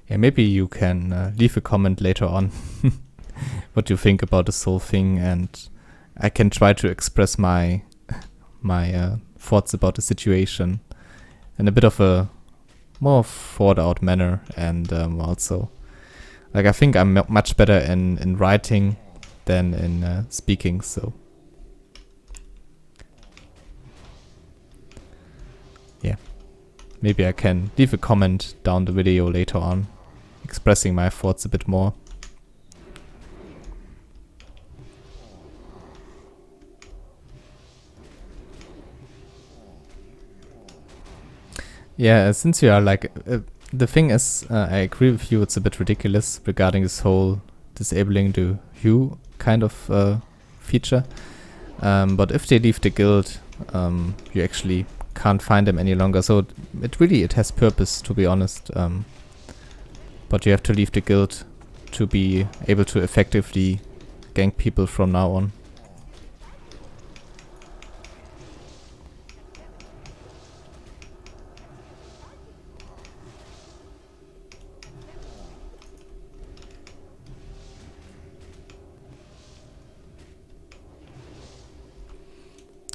Yeah, maybe you can leave a comment later on what you think about this whole thing, and I can try to express my thoughts about the situation in a bit of a more thought out manner, and also like I think I'm much better in writing than in speaking, so yeah, maybe I can leave a comment down the video later on expressing my thoughts a bit more. Yeah, since you are like, the thing is, I agree with you, it's a bit ridiculous regarding this whole disabling the hue kind of feature. But if they leave the guild, you actually can't find them any longer. So it has purpose, to be honest. But you have to leave the guild to be able to effectively gank people from now on.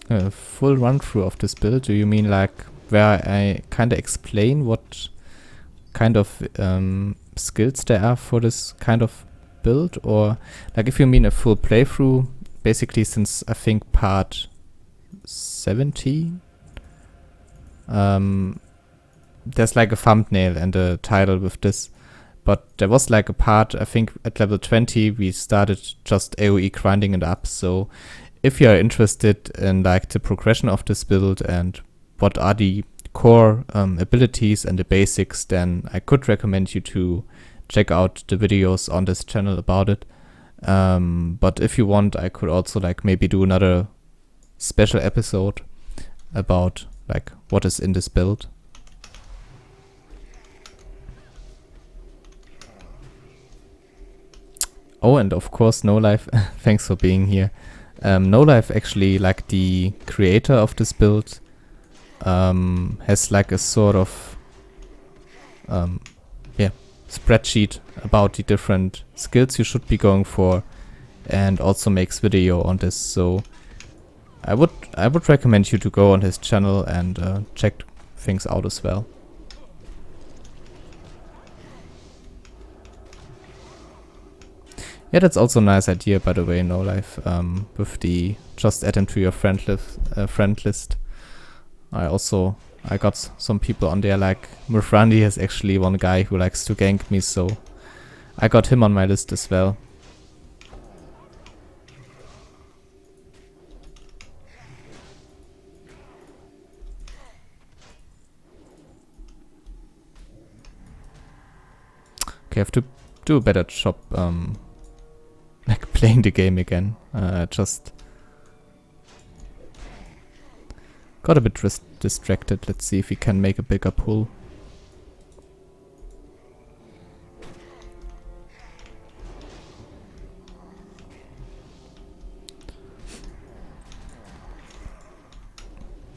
A full run through of this build? Do you mean like where I kind of explain what kind of skills there are for this kind of build? Or like if you mean a full playthrough, basically since I think part 70, there's like a thumbnail and a title with this. But there was like a part, I think at level 20 we started just AoE grinding it up, so if you are interested in like the progression of this build and what are the core abilities and the basics, then I could recommend you to check out the videos on this channel about it. But if you want, I could also like maybe do another special episode about like what is in this build. Oh, and of course, No Life, thanks for being here. No Life actually, like the creator of this build, has like a sort of spreadsheet about the different skills you should be going for, and also makes video on this. So I would recommend you to go on his channel and check things out as well. Yeah, that's also a nice idea, by the way, No Life, with the just add him to your friend list. I got some people on there, like Murfrandi has actually one guy who likes to gank me, so I got him on my list as well. Okay, I have to do a better job like playing the game again. Just got a bit distracted. Let's see if we can make a bigger pull.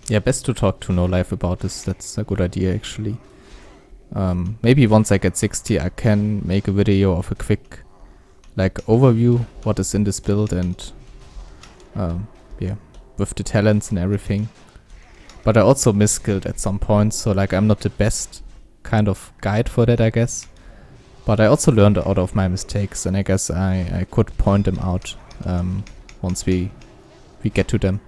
Yeah, best to talk to No Life about this. That's a good idea, actually. Maybe once I get 60 I can make a video of a quick like overview what is in this build and yeah, with the talents and everything. But I also misskilled at some point, so like I'm not the best kind of guide for that, I guess. But I also learned out of my mistakes, and I guess I could point them out once we get to them.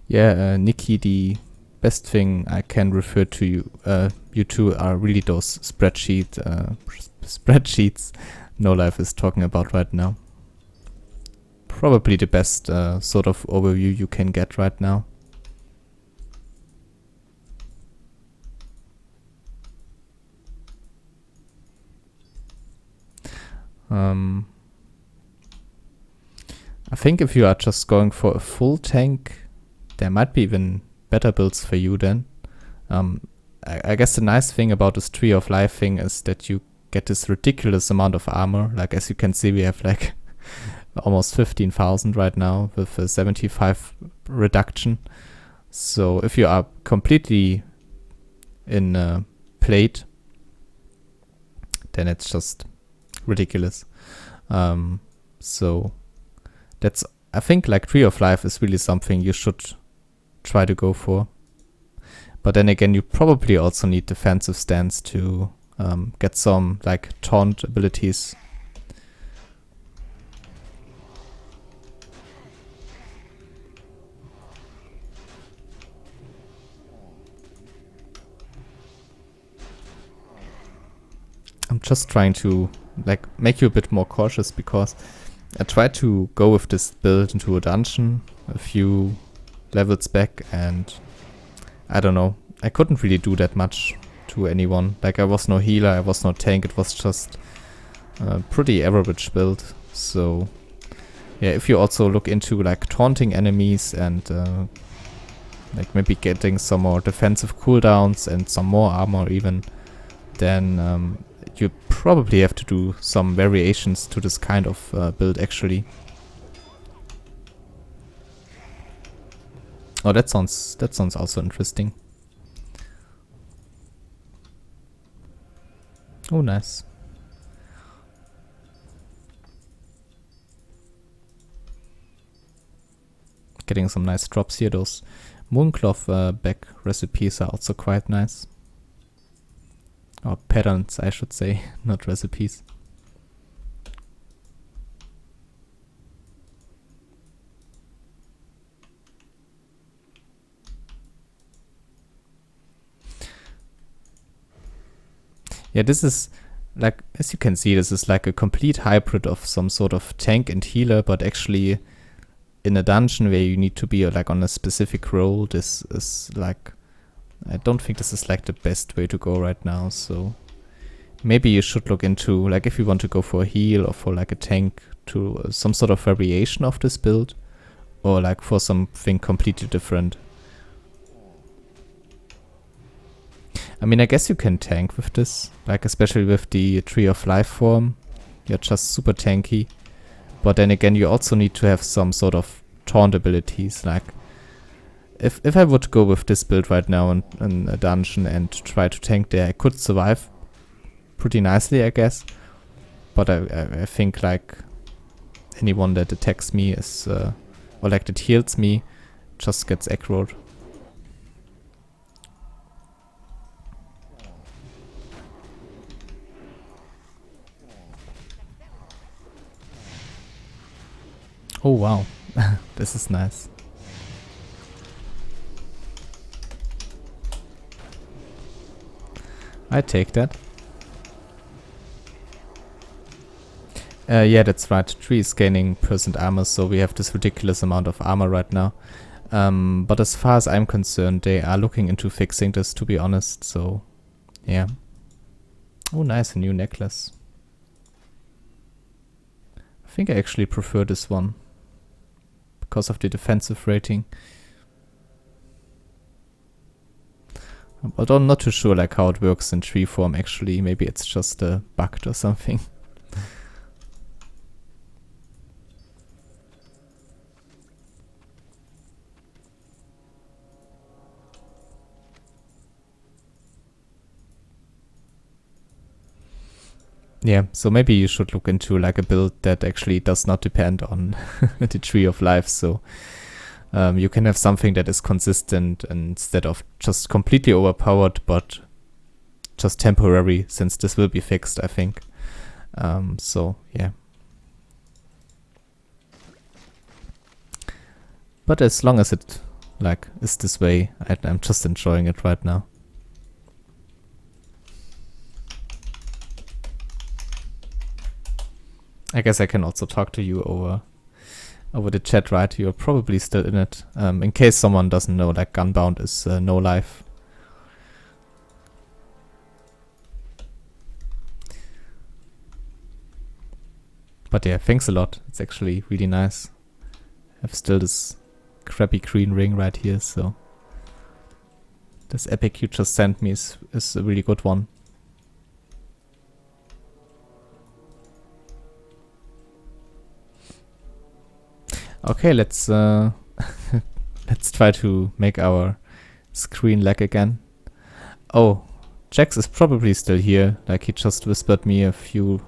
Yeah, Nikki, the best thing I can refer to you two are really those spreadsheets No Life is talking about right now. Probably the best sort of overview you can get right now. I think if you are just going for a full tank, there might be even better builds for you then. I guess the nice thing about this Tree of Life thing is that you get this ridiculous amount of armor. Like as you can see, we have like almost 15,000 right now with a 75 reduction. So if you are completely in plate, then it's just ridiculous. So that's, I think like Tree of Life is really something you should try to go for. But then again, you probably also need defensive stance to get some like taunt abilities. I'm just trying to like make you a bit more cautious because I tried to go with this build into a dungeon a few levels back and I don't know, I couldn't really do that much to anyone. Like I was no healer, I was no tank, it was just a pretty average build. So yeah, if you also look into like taunting enemies and like maybe getting some more defensive cooldowns and some more armor even, then you probably have to do some variations to this kind of build actually. Oh, that sounds also interesting. Oh, nice. Getting some nice drops here. Those mooncloth back recipes are also quite nice. Or patterns, I should say, not recipes. Yeah, this is like, as you can see, this is like a complete hybrid of some sort of tank and healer, but actually in a dungeon where you need to be like on a specific role. This is like, I don't think this is like the best way to go right now. So maybe you should look into like if you want to go for a heal or for like a tank to some sort of variation of this build, or like for something completely different. I mean, I guess you can tank with this, like especially with the Tree of Life form. You're just super tanky. But then again, you also need to have some sort of taunt abilities. Like, if I would go with this build right now in a dungeon and try to tank there, I could survive pretty nicely, I guess. But I think like anyone that attacks me is, or like that heals me, just gets aggroed. Oh wow, this is nice. I take that. Yeah, that's right. Tree is gaining % armor, so we have this ridiculous amount of armor right now. But as far as I'm concerned, they are looking into fixing this, to be honest, so yeah. Oh nice, a new necklace. think I actually prefer this one because of the defensive rating. But I'm not too sure like how it works in tree form actually. Maybe it's just bugged or something. Yeah, so maybe you should look into like a build that actually does not depend on the tree of life. So you can have something that is consistent instead of just completely overpowered, but just temporary, since this will be fixed, I think. So yeah. But as long as it like is this way, I'm just enjoying it right now. I guess I can also talk to you over the chat, right? You're probably still in it. In case someone doesn't know, like Gunbound is No Life. But yeah, thanks a lot. It's actually really nice. I have still this crappy green ring right here, so this epic you just sent me is a really good one. Okay, let's let's try to make our screen lag again. Oh, Jax is probably still here. Like he just whispered me a few.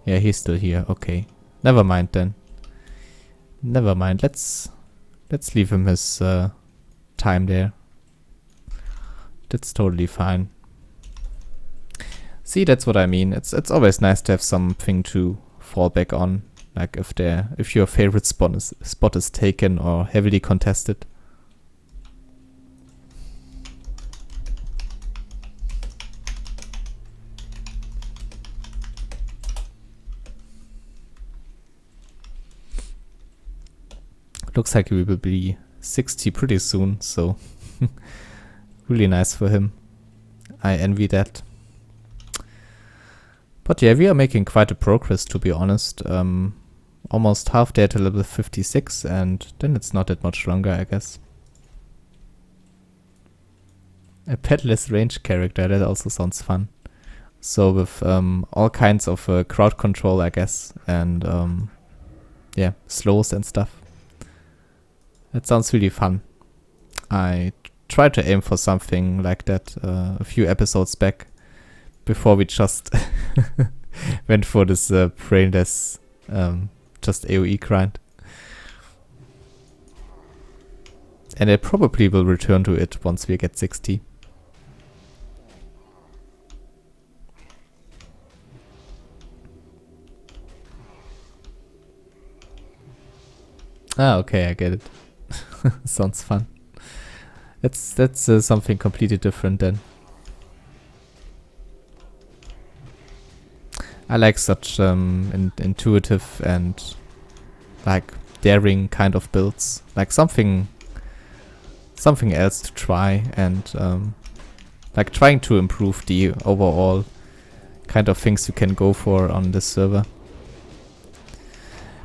Yeah, he's still here. Okay, never mind then. Never mind. Let's leave him his time there. That's totally fine. See, that's what I mean. It's always nice to have something to fall back on. Like if your favorite spot is taken or heavily contested. Looks like we will be 60 pretty soon, so really nice for him. I envy that. But yeah, we are making quite a progress, to be honest. Almost half there to level 56, and then it's not that much longer, I guess. A petless range character, that also sounds fun. So with all kinds of crowd control, I guess, and yeah, slows and stuff. That sounds really fun. I tried to aim for something like that a few episodes back, before we just went for this brainless just AoE grind. And I probably will return to it once we get 60. Ah, okay, I get it. Sounds fun. That's something completely different then. I like such intuitive and like daring kind of builds, like something else to try, and like trying to improve the overall kind of things you can go for on this server.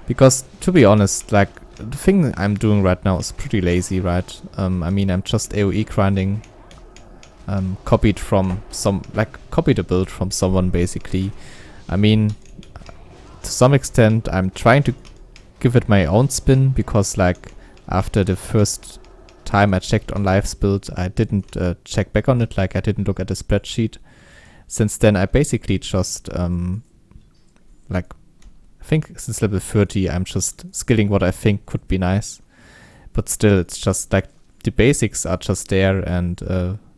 Because to be honest, like the thing I'm doing right now is pretty lazy, right? I mean, I'm just AoE grinding, copied a build from someone basically. I mean, to some extent, I'm trying to give it my own spin, because like after the first time I checked on Life's build, I didn't check back on it, like I didn't look at the spreadsheet. Since then, I basically just like I think since level 30, I'm just skilling what I think could be nice. But still, it's just like the basics are just there, and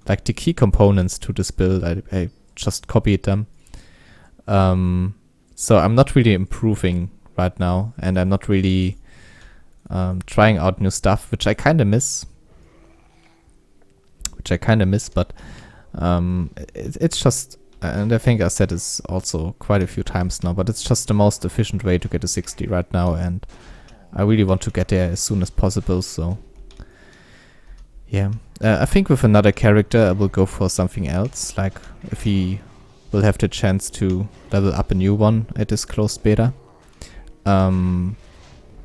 like the key components to this build, I just copied them. So I'm not really improving right now, and I'm not really trying out new stuff, which I kind of miss. But it's just, and I think I said this also quite a few times now, but it's just the most efficient way to get to 60 right now, and I really want to get there as soon as possible, so yeah. I think with another character I will go for something else, like if he will have the chance to level up a new one at this closed beta.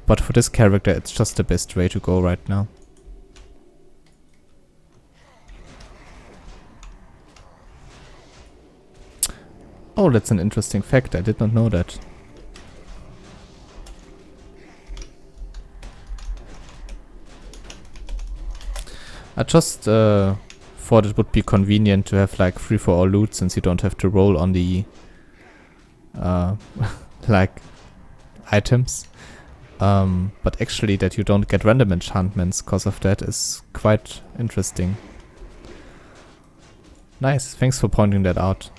But for this character, it's just the best way to go right now. Oh, that's an interesting fact. I did not know that. I just thought it would be convenient to have like free for all loot, since you don't have to roll on the like items. But actually that you don't get random enchantments because of that is quite interesting. Nice, thanks for pointing that out.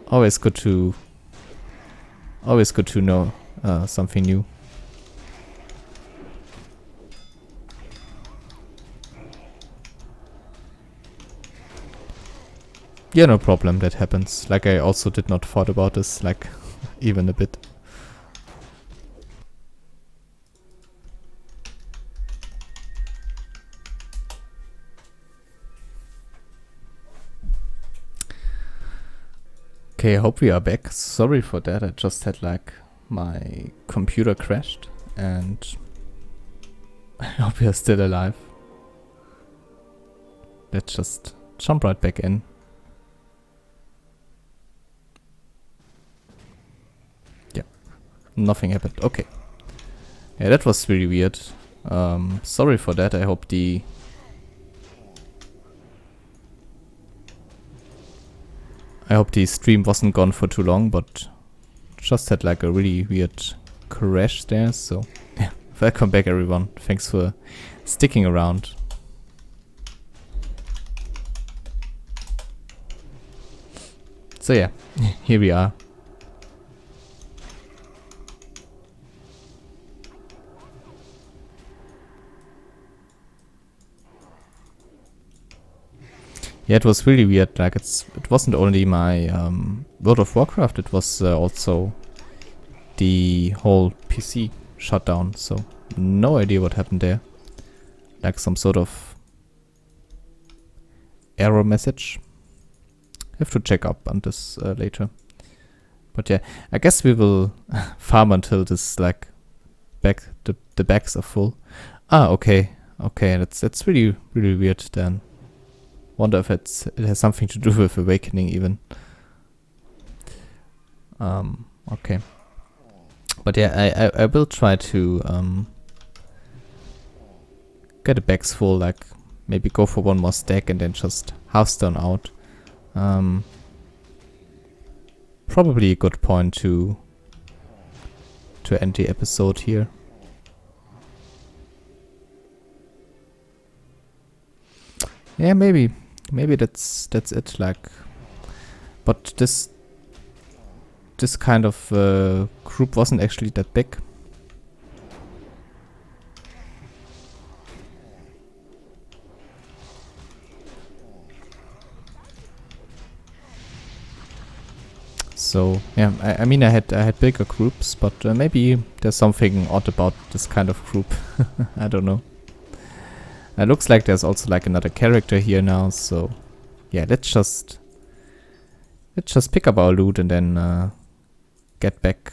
Always good to know something new. Yeah, no problem, that happens. Like, I also did not thought about this, like, even a bit. Okay, I hope we are back. Sorry for that, I just had like my computer crashed and I hope we are still alive. Let's just jump right back in. Yeah, nothing happened. Okay. Yeah, that was really weird. Sorry for that. I hope the stream wasn't gone for too long, but just had like a really weird crash there. So yeah, welcome back everyone. Thanks for sticking around. So yeah, here we are. Yeah, it was really weird. Like it wasn't only my World of Warcraft. It was also the whole PC shut down. So no idea what happened there. Like some sort of error message. Have to check up on this later. But yeah, I guess we will farm until this like the bags are full. Ah, okay, okay. That's really weird then. Wonder if it has something to do with awakening even. Okay. But yeah, I will try to get the bags full, like maybe go for one more stack and then just half stone out. Probably a good point to end the episode here. Yeah, maybe that's it. Like, but this kind of group wasn't actually that big. So yeah, I mean I had bigger groups, but maybe there's something odd about this kind of group. I don't know. It looks like there's also like another character here now, so yeah, let's just pick up our loot and then get back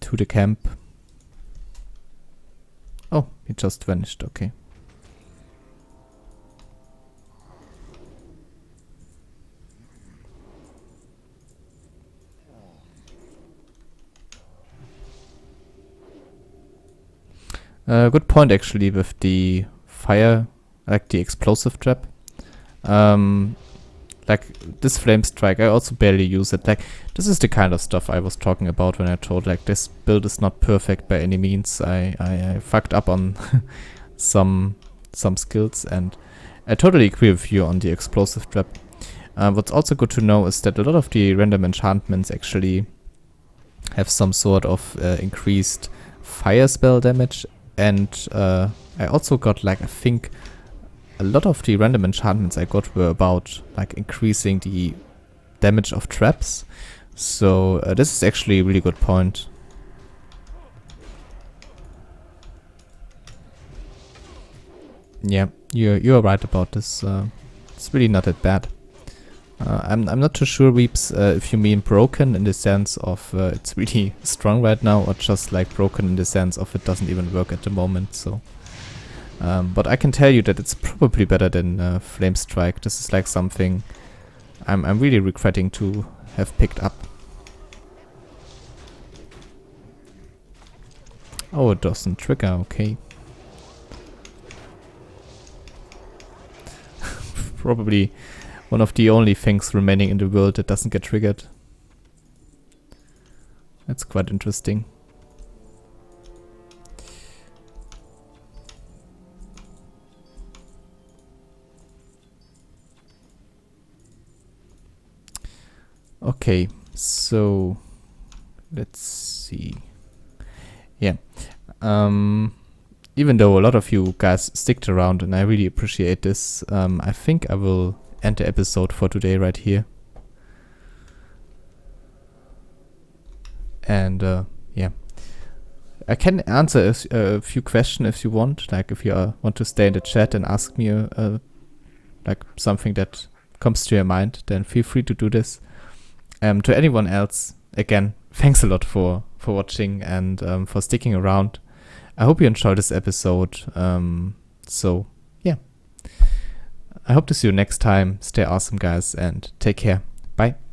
to the camp. Oh, he just vanished, okay. Good point actually with the fire, like the explosive trap. Like this flame strike, I also barely use it. Like this is the kind of stuff I was talking about when I told like this build is not perfect by any means. I fucked up on some skills, and I totally agree with you on the explosive trap. What's also good to know is that a lot of the random enchantments actually have some sort of increased fire spell damage. And I also got like, I think a lot of the random enchantments I got were about like increasing the damage of traps. So this is actually a really good point. Yeah, you're right about this. It's really not that bad. I'm not too sure, Weeps, if you mean broken in the sense of it's really strong right now, or just like broken in the sense of it doesn't even work at the moment. So, but I can tell you that it's probably better than Flame Strike. This is like something I'm really regretting to have picked up. Oh, it doesn't trigger. Okay. Probably one of the only things remaining in the world that doesn't get triggered. That's quite interesting. Okay, so let's see. Yeah. Even though a lot of you guys sticked around and I really appreciate this, I think I will end the episode for today right here. And yeah, I can answer a few questions if you want. Like if you want to stay in the chat and ask me like something that comes to your mind, then feel free to do this. To anyone else, again, thanks a lot for watching and for sticking around. I hope you enjoyed this episode. So yeah, I hope to see you next time. Stay awesome, guys, and take care. Bye.